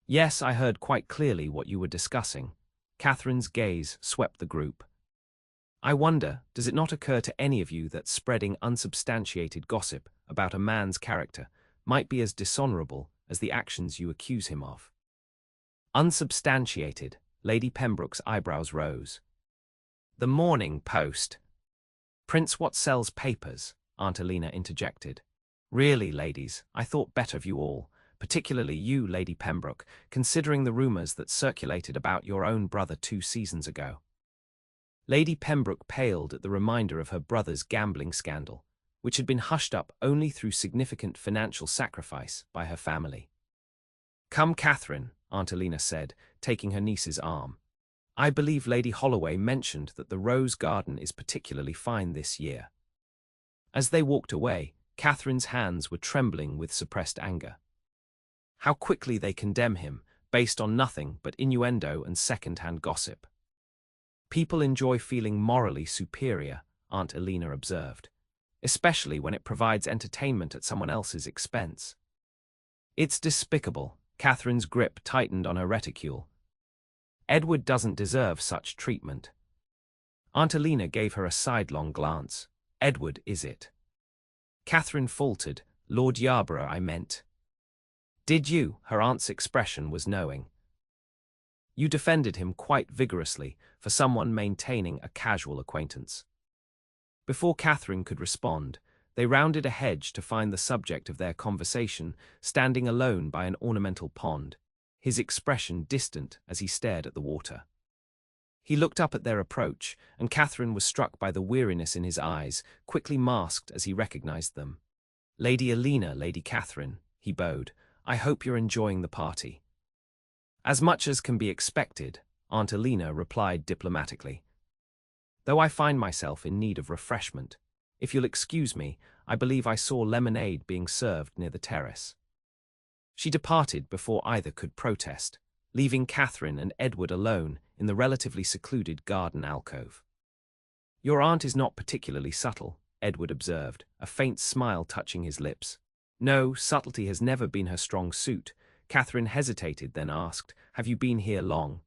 Yes, I heard quite clearly what you were discussing. Catherine's gaze swept the group. I wonder, does it not occur to any of you that spreading unsubstantiated gossip about a man's character might be as dishonourable as the actions you accuse him of? Unsubstantiated, Lady Pembroke's eyebrows rose. The Morning Post. Prince what sells papers, Aunt Elena interjected. Really, ladies, I thought better of you all, particularly you, Lady Pembroke, considering the rumours that circulated about your own brother 2 seasons ago. Lady Pembroke paled at the reminder of her brother's gambling scandal, which had been hushed up only through significant financial sacrifice by her family. Come, Catherine, Aunt Elena said, taking her niece's arm. I believe Lady Holloway mentioned that the rose garden is particularly fine this year. As they walked away, Catherine's hands were trembling with suppressed anger. How quickly they condemn him, based on nothing but innuendo and second-hand gossip. People enjoy feeling morally superior, Aunt Elena observed, especially when it provides entertainment at someone else's expense. It's despicable. Catherine's grip tightened on her reticule. Edward doesn't deserve such treatment. Aunt Elena gave her a sidelong glance. Edward, is it? Catherine faltered. Lord Yarborough, I meant. Did you? Her aunt's expression was knowing. You defended him quite vigorously for someone maintaining a casual acquaintance. Before Catherine could respond, they rounded a hedge to find the subject of their conversation standing alone by an ornamental pond, his expression distant as he stared at the water. He looked up at their approach, and Catherine was struck by the weariness in his eyes, quickly masked as he recognized them. Lady Elena, Lady Catherine, he bowed, I hope you're enjoying the party. As much as can be expected, Aunt Elena replied diplomatically. Though I find myself in need of refreshment, if you'll excuse me, I believe I saw lemonade being served near the terrace. She departed before either could protest, leaving Catherine and Edward alone in the relatively secluded garden alcove. Your aunt is not particularly subtle, Edward observed, a faint smile touching his lips. No, subtlety has never been her strong suit, Catherine hesitated, then asked, "Have you been here long?"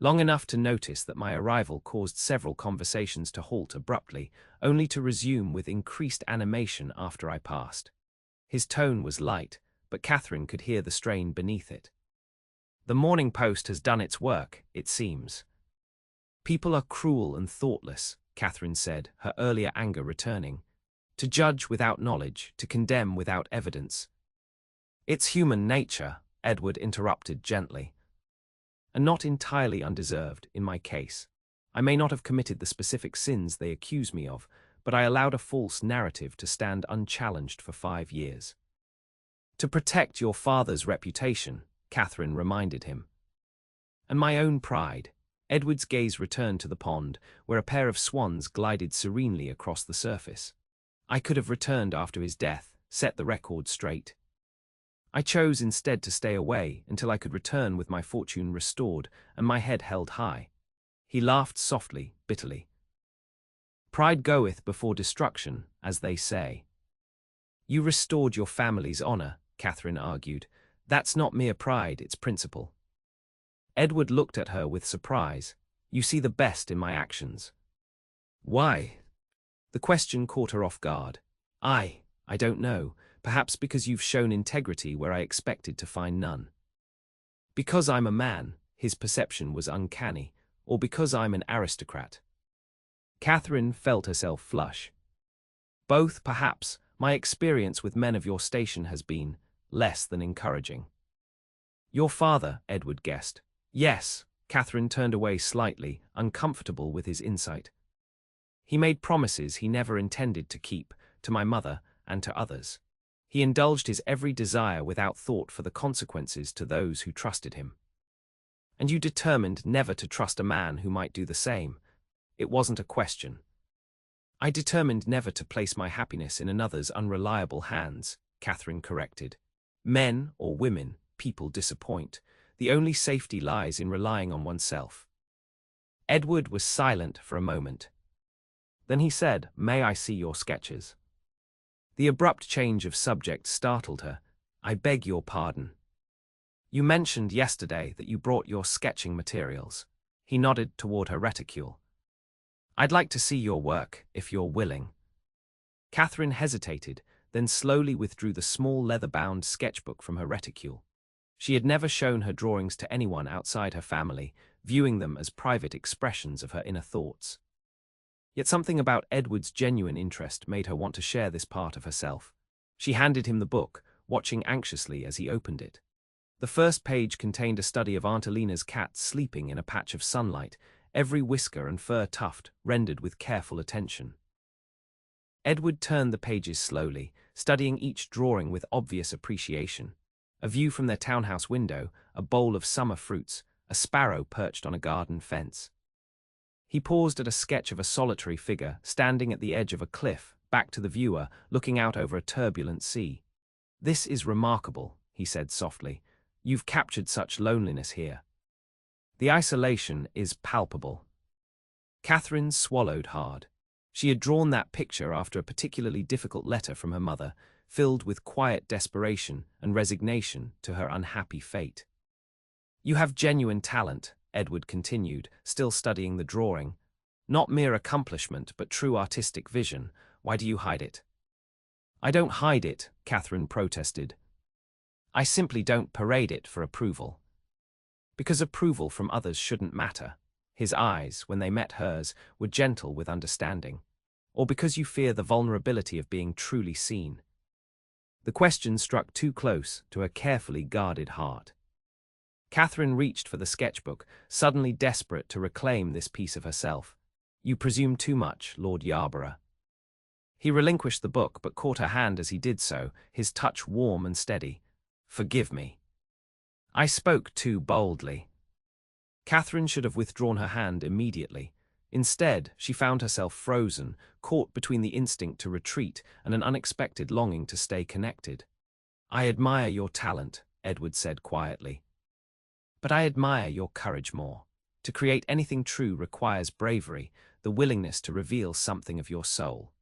"Long enough to notice that my arrival caused several conversations to halt abruptly, only to resume with increased animation after I passed." His tone was light, but Catherine could hear the strain beneath it. "The Morning Post has done its work, it seems." "People are cruel and thoughtless," Catherine said, her earlier anger returning. "To judge without knowledge, to condemn without evidence." "It's human nature," Edward interrupted gently. "And not entirely undeserved, in my case. I may not have committed the specific sins they accuse me of, but I allowed a false narrative to stand unchallenged for 5 years." "To protect your father's reputation," Catherine reminded him. "And my own pride." Edward's gaze returned to the pond, where a pair of swans glided serenely across the surface. "I could have returned after his death, set the record straight. I chose instead to stay away until I could return with my fortune restored and my head held high." He laughed softly, bitterly. "Pride goeth before destruction, as they say." "You restored your family's honor," Catherine argued. "That's not mere pride, it's principle." Edward looked at her with surprise. "You see the best in my actions." "Why?" The question caught her off guard. I don't know. Perhaps because you've shown integrity where I expected to find none." "Because I'm a man," his perception was uncanny, "or because I'm an aristocrat?" Catherine felt herself flush. "Both, perhaps. My experience with men of your station has been less than encouraging." "Your father," Edward guessed. "Yes." Catherine turned away slightly, uncomfortable with his insight. "He made promises he never intended to keep, to my mother and to others. He indulged his every desire without thought for the consequences to those who trusted him." "And you determined never to trust a man who might do the same." "It wasn't a question." "I determined never to place my happiness in another's unreliable hands," Catherine corrected. "Men or women, people disappoint. The only safety lies in relying on oneself." Edward was silent for a moment. Then he said, "May I see your sketches?" The abrupt change of subject startled her. "I beg your pardon. You mentioned yesterday that you brought your sketching materials." He nodded toward her reticule. "I'd like to see your work, if you're willing." Catherine hesitated, then slowly withdrew the small leather-bound sketchbook from her reticule. She had never shown her drawings to anyone outside her family, viewing them as private expressions of her inner thoughts. Yet something about Edward's genuine interest made her want to share this part of herself. She handed him the book, watching anxiously as he opened it. The first page contained a study of Aunt Alina's cat sleeping in a patch of sunlight, every whisker and fur tuft rendered with careful attention. Edward turned the pages slowly, studying each drawing with obvious appreciation. A view from their townhouse window, a bowl of summer fruits, a sparrow perched on a garden fence. He paused at a sketch of a solitary figure standing at the edge of a cliff, back to the viewer, looking out over a turbulent sea. "This is remarkable," he said softly. "You've captured such loneliness here." "The isolation is palpable." Catherine swallowed hard. She had drawn that picture after a particularly difficult letter from her mother, filled with quiet desperation and resignation to her unhappy fate. "You have genuine talent," Edward continued, still studying the drawing. "Not mere accomplishment, but true artistic vision. Why do you hide it?" "I don't hide it," Catherine protested. "I simply don't parade it for approval." "Because approval from others shouldn't matter." His eyes, when they met hers, were gentle with understanding. "Or because you fear the vulnerability of being truly seen." The question struck too close to her carefully guarded heart. Catherine reached for the sketchbook, suddenly desperate to reclaim this piece of herself. "You presume too much, Lord Yarborough." He relinquished the book, but caught her hand as he did so, his touch warm and steady. "Forgive me. I spoke too boldly." Catherine should have withdrawn her hand immediately. Instead, she found herself frozen, caught between the instinct to retreat and an unexpected longing to stay connected. "I admire your talent," Edward said quietly. "But I admire your courage more. To create anything true requires bravery, the willingness to reveal something of your soul."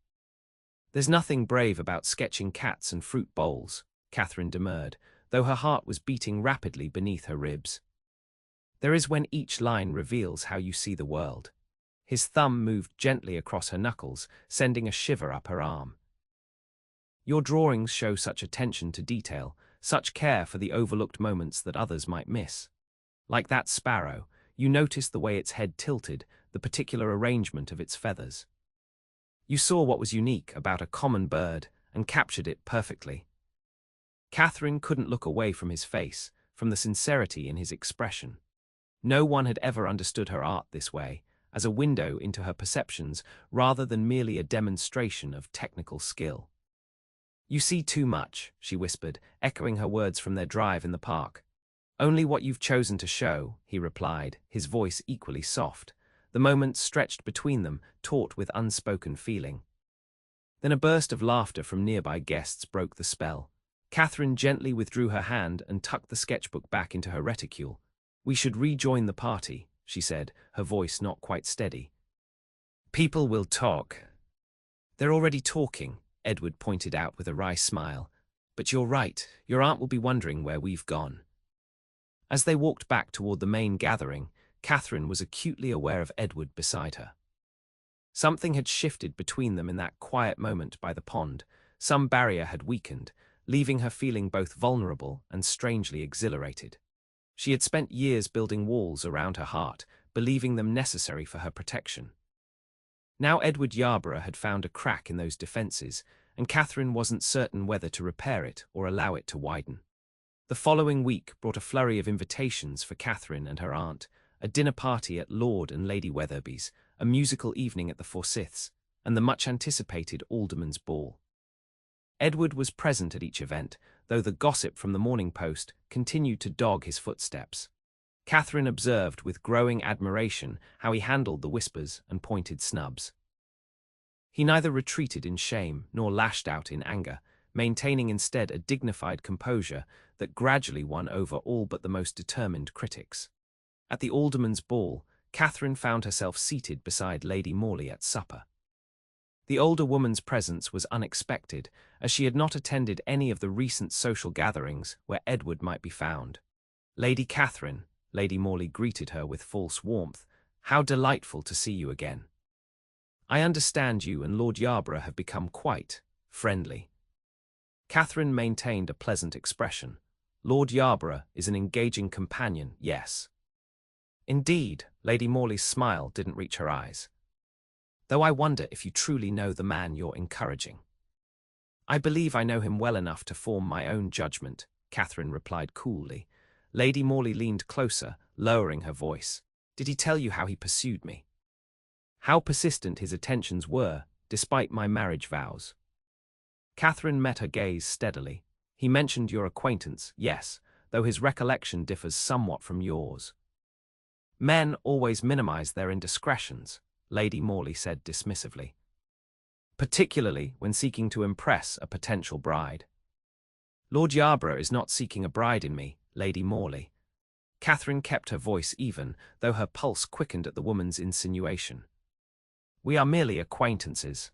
"There's nothing brave about sketching cats and fruit bowls," Catherine demurred. though her heart was beating rapidly beneath her ribs. There is when each line reveals how you see the world. His thumb moved gently across her knuckles, sending a shiver up her arm. Your drawings show such attention to detail, such care for the overlooked moments that others might miss. Like that sparrow, you noticed the way its head tilted, the particular arrangement of its feathers. You saw what was unique about a common bird and captured it perfectly. Catherine couldn't look away from his face, from the sincerity in his expression. No one had ever understood her art this way, as a window into her perceptions rather than merely a demonstration of technical skill. "You see too much," she whispered, echoing her words from their drive in the park. "Only what you've chosen to show," he replied, his voice equally soft. The moments stretched between them, taut with unspoken feeling. Then a burst of laughter from nearby guests broke the spell. Catherine gently withdrew her hand and tucked the sketchbook back into her reticule. "We should rejoin the party," she said, her voice not quite steady. "People will talk." "They're already talking," Edward pointed out with a wry smile. "But you're right, your aunt will be wondering where we've gone." As they walked back toward the main gathering, Catherine was acutely aware of Edward beside her. Something had shifted between them in that quiet moment by the pond. Some barrier had weakened, leaving her feeling both vulnerable and strangely exhilarated. She had spent years building walls around her heart, believing them necessary for her protection. Now Edward Yarborough had found a crack in those defenses, and Catherine wasn't certain whether to repair it or allow it to widen. The following week brought a flurry of invitations for Catherine and her aunt, a dinner party at Lord and Lady Wetherby's, a musical evening at the Forsyths, and the much-anticipated Alderman's Ball. Edward was present at each event, though the gossip from the Morning Post continued to dog his footsteps. Catherine observed with growing admiration how he handled the whispers and pointed snubs. He neither retreated in shame nor lashed out in anger, maintaining instead a dignified composure that gradually won over all but the most determined critics. At the Alderman's Ball, Catherine found herself seated beside Lady Morley at supper. The older woman's presence was unexpected, as she had not attended any of the recent social gatherings where Edward might be found. "Lady Catherine," Lady Morley greeted her with false warmth, "how delightful to see you again. I understand you and Lord Yarborough have become quite friendly." Catherine maintained a pleasant expression. "Lord Yarborough is an engaging companion, yes." "Indeed," Lady Morley's smile didn't reach her eyes. "Though I wonder if you truly know the man you're encouraging." "I believe I know him well enough to form my own judgment," Catherine replied coolly. Lady Morley leaned closer, lowering her voice. "Did he tell you how he pursued me? How persistent his attentions were, despite my marriage vows?" Catherine met her gaze steadily. "He mentioned your acquaintance, yes, though his recollection differs somewhat from yours." "Men always minimize their indiscretions," Lady Morley said dismissively. "Particularly when seeking to impress a potential bride." "Lord Yarborough is not seeking a bride in me, Lady Morley." Catherine kept her voice even, though her pulse quickened at the woman's insinuation. "We are merely acquaintances."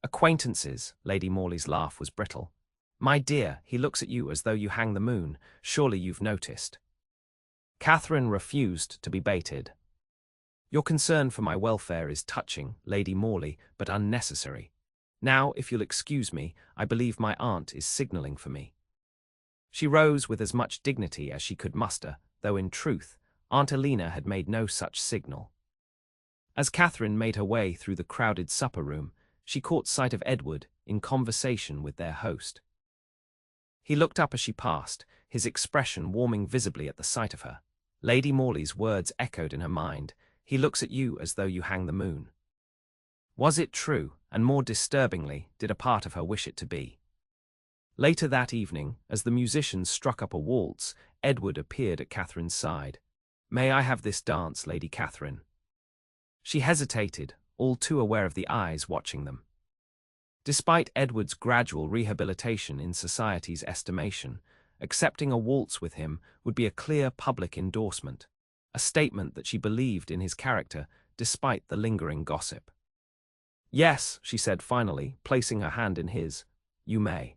"Acquaintances," Lady Morley's laugh was brittle. "My dear, he looks at you as though you hang the moon. Surely you've noticed." Catherine refused to be baited. "Your concern for my welfare is touching, Lady Morley, but unnecessary. Now, if you'll excuse me, I believe my aunt is signalling for me." She rose with as much dignity as she could muster, though in truth, Aunt Alina had made no such signal. As Catherine made her way through the crowded supper room, she caught sight of Edward in conversation with their host. He looked up as she passed, his expression warming visibly at the sight of her. Lady Morley's words echoed in her mind. "He looks at you as though you hang the moon." Was it true, and more disturbingly, did a part of her wish it to be? Later that evening, as the musicians struck up a waltz, Edward appeared at Catherine's side. "May I have this dance, Lady Catherine?" She hesitated, all too aware of the eyes watching them. Despite Edward's gradual rehabilitation in society's estimation, accepting a waltz with him would be a clear public endorsement, a statement that she believed in his character despite the lingering gossip. "Yes," she said finally, placing her hand in his, "you may."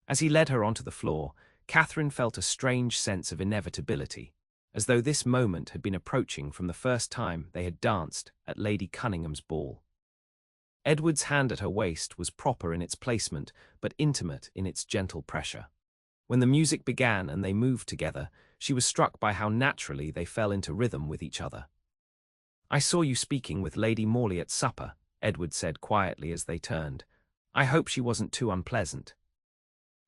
As he led her onto the floor, Catherine felt a strange sense of inevitability, as though this moment had been approaching from the first time they had danced at Lady Cunningham's ball. Edward's hand at her waist was proper in its placement, but intimate in its gentle pressure. When the music began and they moved together, she was struck by how naturally they fell into rhythm with each other. "I saw you speaking with Lady Morley at supper," Edward said quietly as they turned. "I hope she wasn't too unpleasant."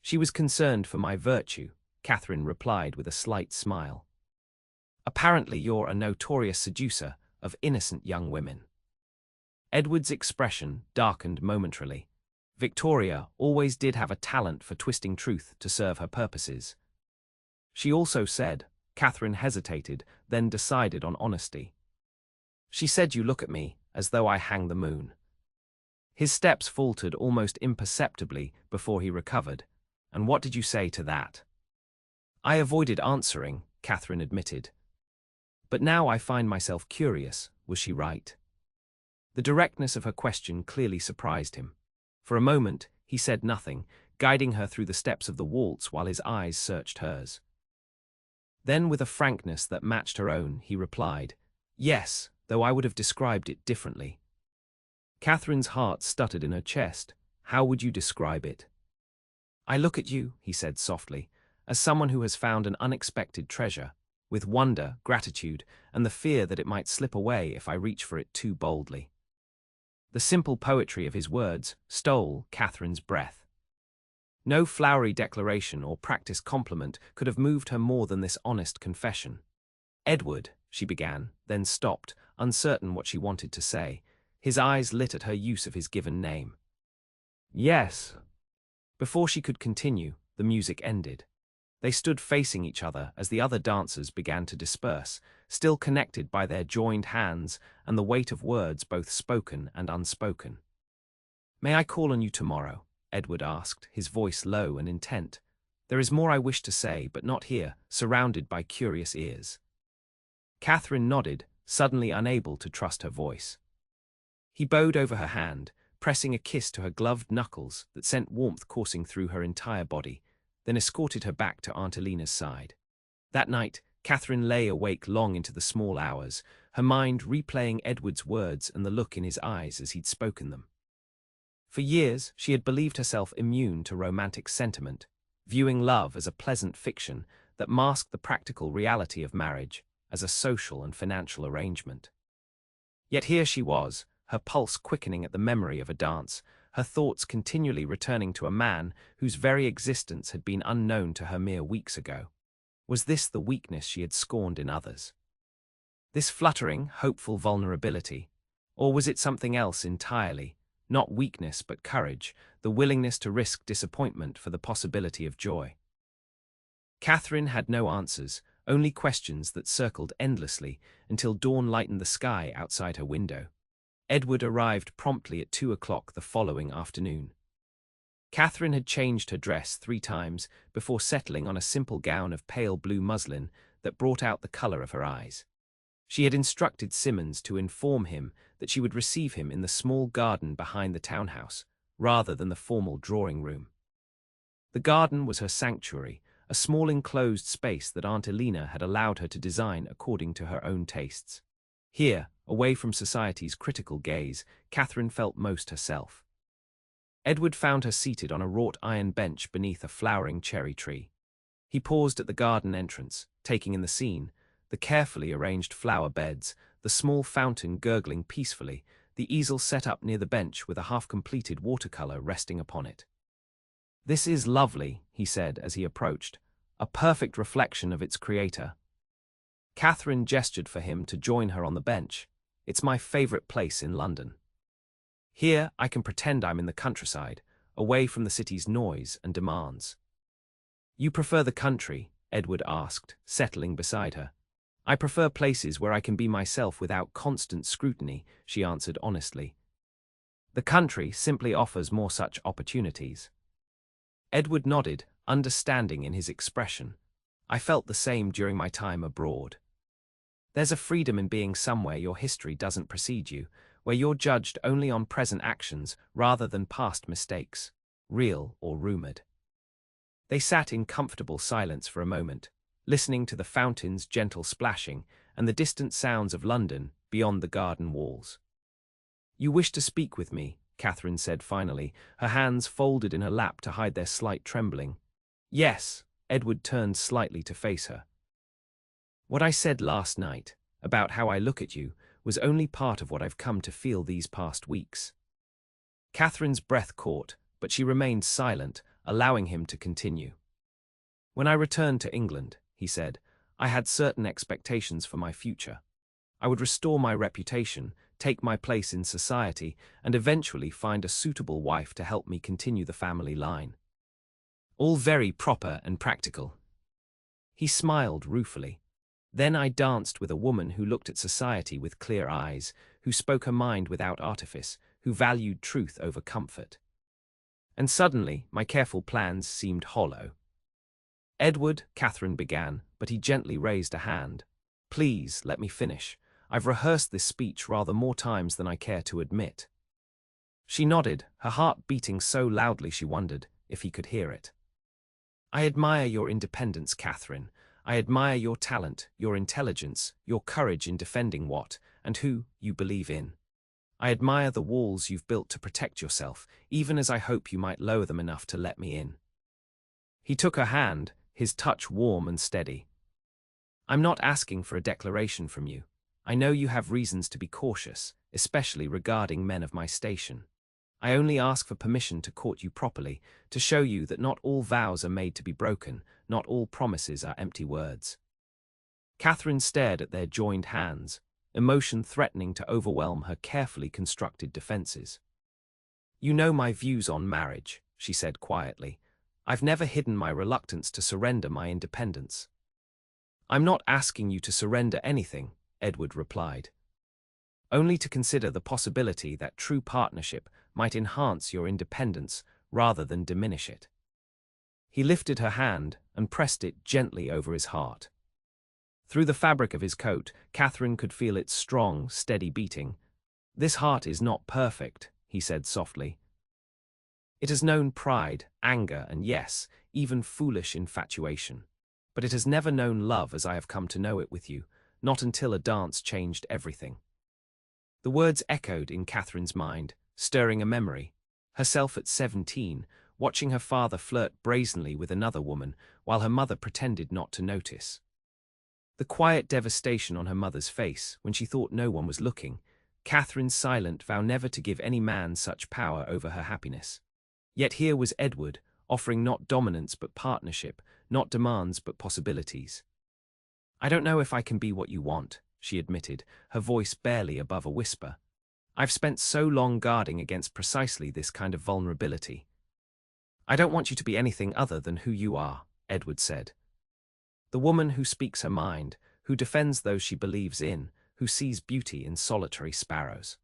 "She was concerned for my virtue," Catherine replied with a slight smile. "Apparently you're a notorious seducer of innocent young women." Edward's expression darkened momentarily. Victoria always did have a talent for twisting truth to serve her purposes. "She also said," Catherine hesitated, then decided on honesty. "She said you look at me as though I hang the moon." His steps faltered almost imperceptibly before he recovered. "And what did you say to that?" "I avoided answering," Catherine admitted. "But now I find myself curious, was she right?" The directness of her question clearly surprised him. For a moment, he said nothing, guiding her through the steps of the waltz while his eyes searched hers. Then, with a frankness that matched her own, he replied, "Yes, though I would have described it differently." Catherine's heart stuttered in her chest. "How would you describe it?" "I look at you," he said softly, "as someone who has found an unexpected treasure, with wonder, gratitude, and the fear that it might slip away if I reach for it too boldly." The simple poetry of his words stole Catherine's breath. No flowery declaration or practiced compliment could have moved her more than this honest confession. "Edward," she began, then stopped, uncertain what she wanted to say. His eyes lit at her use of his given name. "Yes." Before she could continue, the music ended. They stood facing each other as the other dancers began to disperse, still connected by their joined hands and the weight of words both spoken and unspoken. "May I call on you tomorrow?" Edward asked, his voice low and intent. "There is more I wish to say, but not here, surrounded by curious ears." Catherine nodded, suddenly unable to trust her voice. He bowed over her hand, pressing a kiss to her gloved knuckles that sent warmth coursing through her entire body, then escorted her back to Aunt Alina's side. That night, Catherine lay awake long into the small hours, her mind replaying Edward's words and the look in his eyes as he'd spoken them. For years, she had believed herself immune to romantic sentiment, viewing love as a pleasant fiction that masked the practical reality of marriage as a social and financial arrangement. Yet here she was, her pulse quickening at the memory of a dance, her thoughts continually returning to a man whose very existence had been unknown to her mere weeks ago. Was this the weakness she had scorned in others? This fluttering, hopeful vulnerability? Or was it something else entirely, not weakness but courage, the willingness to risk disappointment for the possibility of joy? Catherine had no answers, only questions that circled endlessly until dawn lightened the sky outside her window. Edward arrived promptly at 2 o'clock the following afternoon. Catherine had changed her dress 3 times before settling on a simple gown of pale blue muslin that brought out the color of her eyes. She had instructed Simmons to inform him that she would receive him in the small garden behind the townhouse, rather than the formal drawing room. The garden was her sanctuary, a small enclosed space that Aunt Alina had allowed her to design according to her own tastes. Here, away from society's critical gaze, Catherine felt most herself. Edward found her seated on a wrought iron bench beneath a flowering cherry tree. He paused at the garden entrance, taking in the scene, the carefully arranged flower beds, the small fountain gurgling peacefully, the easel set up near the bench with a half-completed watercolor resting upon it. "This is lovely," he said as he approached, "a perfect reflection of its creator." Catherine gestured for him to join her on the bench. "It's my favorite place in London. Here I can pretend I'm in the countryside, away from the city's noise and demands." "You prefer the country?" Edward asked, settling beside her. "I prefer places where I can be myself without constant scrutiny," she answered honestly. "The country simply offers more such opportunities." Edward nodded, understanding in his expression. "I felt the same during my time abroad. There's a freedom in being somewhere your history doesn't precede you, where you're judged only on present actions rather than past mistakes, real or rumored." They sat in comfortable silence for a moment, listening to the fountain's gentle splashing and the distant sounds of London beyond the garden walls. "You wish to speak with me," Catherine said finally, her hands folded in her lap to hide their slight trembling. "Yes," Edward turned slightly to face her. "What I said last night, about how I look at you, was only part of what I've come to feel these past weeks." Catherine's breath caught, but she remained silent, allowing him to continue. "When I returned to England," he said, "I had certain expectations for my future. I would restore my reputation, take my place in society, and eventually find a suitable wife to help me continue the family line. All very proper and practical." He smiled ruefully. "Then I danced with a woman who looked at society with clear eyes, who spoke her mind without artifice, who valued truth over comfort. And suddenly, my careful plans seemed hollow." "Edward," Catherine began, but he gently raised a hand. "Please, let me finish. I've rehearsed this speech rather more times than I care to admit." She nodded, her heart beating so loudly she wondered if he could hear it. "I admire your independence, Catherine. I admire your talent, your intelligence, your courage in defending what, and who, you believe in. I admire the walls you've built to protect yourself, even as I hope you might lower them enough to let me in." He took her hand, his touch warm and steady. "I'm not asking for a declaration from you. I know you have reasons to be cautious, especially regarding men of my station. I only ask for permission to court you properly, to show you that not all vows are made to be broken, not all promises are empty words." Catherine stared at their joined hands, emotion threatening to overwhelm her carefully constructed defenses. "You know my views on marriage," she said quietly. "I've never hidden my reluctance to surrender my independence." "I'm not asking you to surrender anything," Edward replied. "Only to consider the possibility that true partnership might enhance your independence rather than diminish it." He lifted her hand and pressed it gently over his heart. Through the fabric of his coat, Catherine could feel its strong, steady beating. "This heart is not perfect," he said softly. "It has known pride, anger, and yes, even foolish infatuation. But it has never known love as I have come to know it with you, not until a dance changed everything." The words echoed in Catherine's mind, stirring a memory. Herself at 17, watching her father flirt brazenly with another woman, while her mother pretended not to notice. The quiet devastation on her mother's face, when she thought no one was looking, Catherine's silent vow never to give any man such power over her happiness. Yet here was Edward, offering not dominance but partnership, not demands but possibilities. "I don't know if I can be what you want," she admitted, her voice barely above a whisper. "I've spent so long guarding against precisely this kind of vulnerability." "I don't want you to be anything other than who you are," Edward said. "The woman who speaks her mind, who defends those she believes in, who sees beauty in solitary sparrows.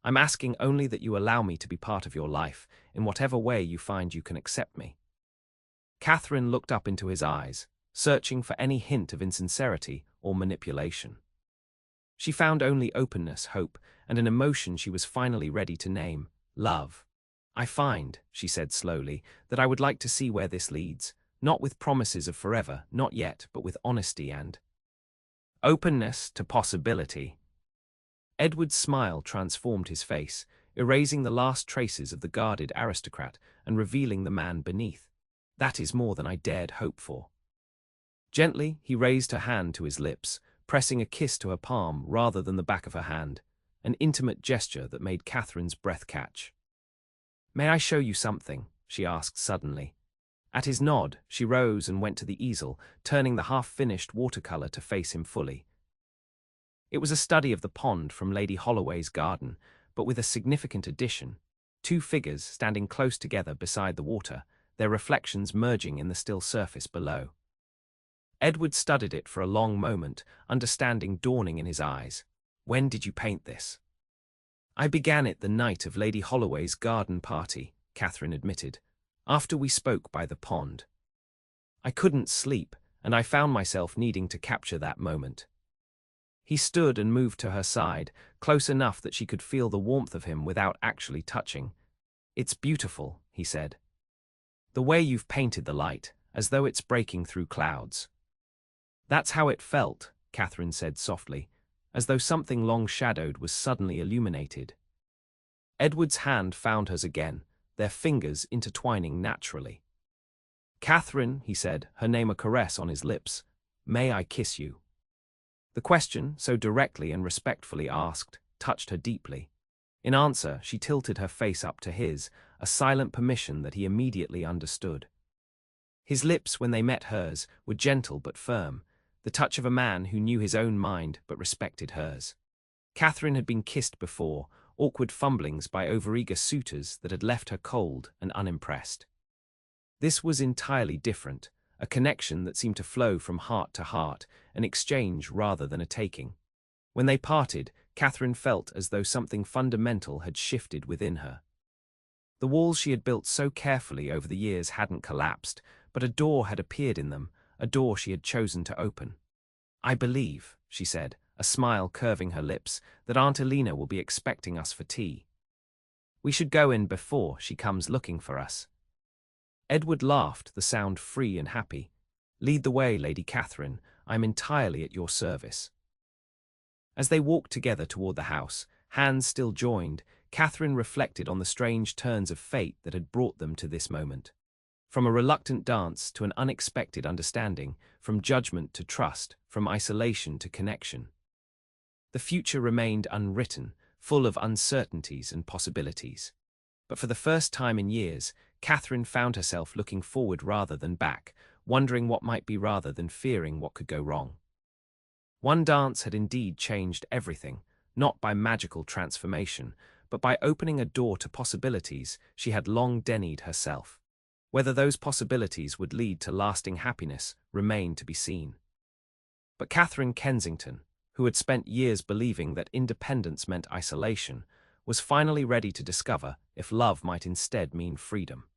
I'm asking only that you allow me to be part of your life, in whatever way you find you can accept me." Catherine looked up into his eyes, searching for any hint of insincerity or manipulation. She found only openness, hope, and an emotion she was finally ready to name: love. "I find," she said slowly, "that I would like to see where this leads, not with promises of forever, not yet, but with honesty and openness to possibility." Edward's smile transformed his face, erasing the last traces of the guarded aristocrat and revealing the man beneath. "That is more than I dared hope for." Gently, he raised her hand to his lips, pressing a kiss to her palm rather than the back of her hand, an intimate gesture that made Catherine's breath catch. "May I show you something?" she asked suddenly. At his nod, she rose and went to the easel, turning the half-finished watercolor to face him fully. It was a study of the pond from Lady Holloway's garden, but with a significant addition: two figures standing close together beside the water, their reflections merging in the still surface below. Edward studied it for a long moment, understanding dawning in his eyes. "When did you paint this?" "I began it the night of Lady Holloway's garden party," Catherine admitted, "after we spoke by the pond. I couldn't sleep, and I found myself needing to capture that moment." He stood and moved to her side, close enough that she could feel the warmth of him without actually touching. "It's beautiful," he said. "The way you've painted the light, as though it's breaking through clouds. "That's how it felt," Catherine said softly, as though something long-shadowed was suddenly illuminated. Edward's hand found hers again, their fingers intertwining naturally. "Catherine," he said, her name a caress on his lips, "may I kiss you?" The question, so directly and respectfully asked, touched her deeply. In answer, she tilted her face up to his, a silent permission that he immediately understood. His lips, when they met hers, were gentle but firm, the touch of a man who knew his own mind but respected hers. Catherine had been kissed before, awkward fumblings by overeager suitors that had left her cold and unimpressed. This was entirely different, a connection that seemed to flow from heart to heart, an exchange rather than a taking. When they parted, Catherine felt as though something fundamental had shifted within her. The walls she had built so carefully over the years hadn't collapsed, but a door had appeared in them, a door she had chosen to open. "I believe," she said, a smile curving her lips, "that Aunt Elena will be expecting us for tea. We should go in before she comes looking for us." Edward laughed, the sound free and happy. "Lead the way, Lady Catherine. I'm entirely at your service." As they walked together toward the house, hands still joined, Catherine reflected on the strange turns of fate that had brought them to this moment. From a reluctant dance to an unexpected understanding, from judgment to trust, from isolation to connection. The future remained unwritten, full of uncertainties and possibilities. But for the first time in years, Catherine found herself looking forward rather than back, wondering what might be rather than fearing what could go wrong. One dance had indeed changed everything, not by magical transformation, but by opening a door to possibilities she had long denied herself. Whether those possibilities would lead to lasting happiness remained to be seen. But Catherine Kensington, who had spent years believing that independence meant isolation, was finally ready to discover if love might instead mean freedom.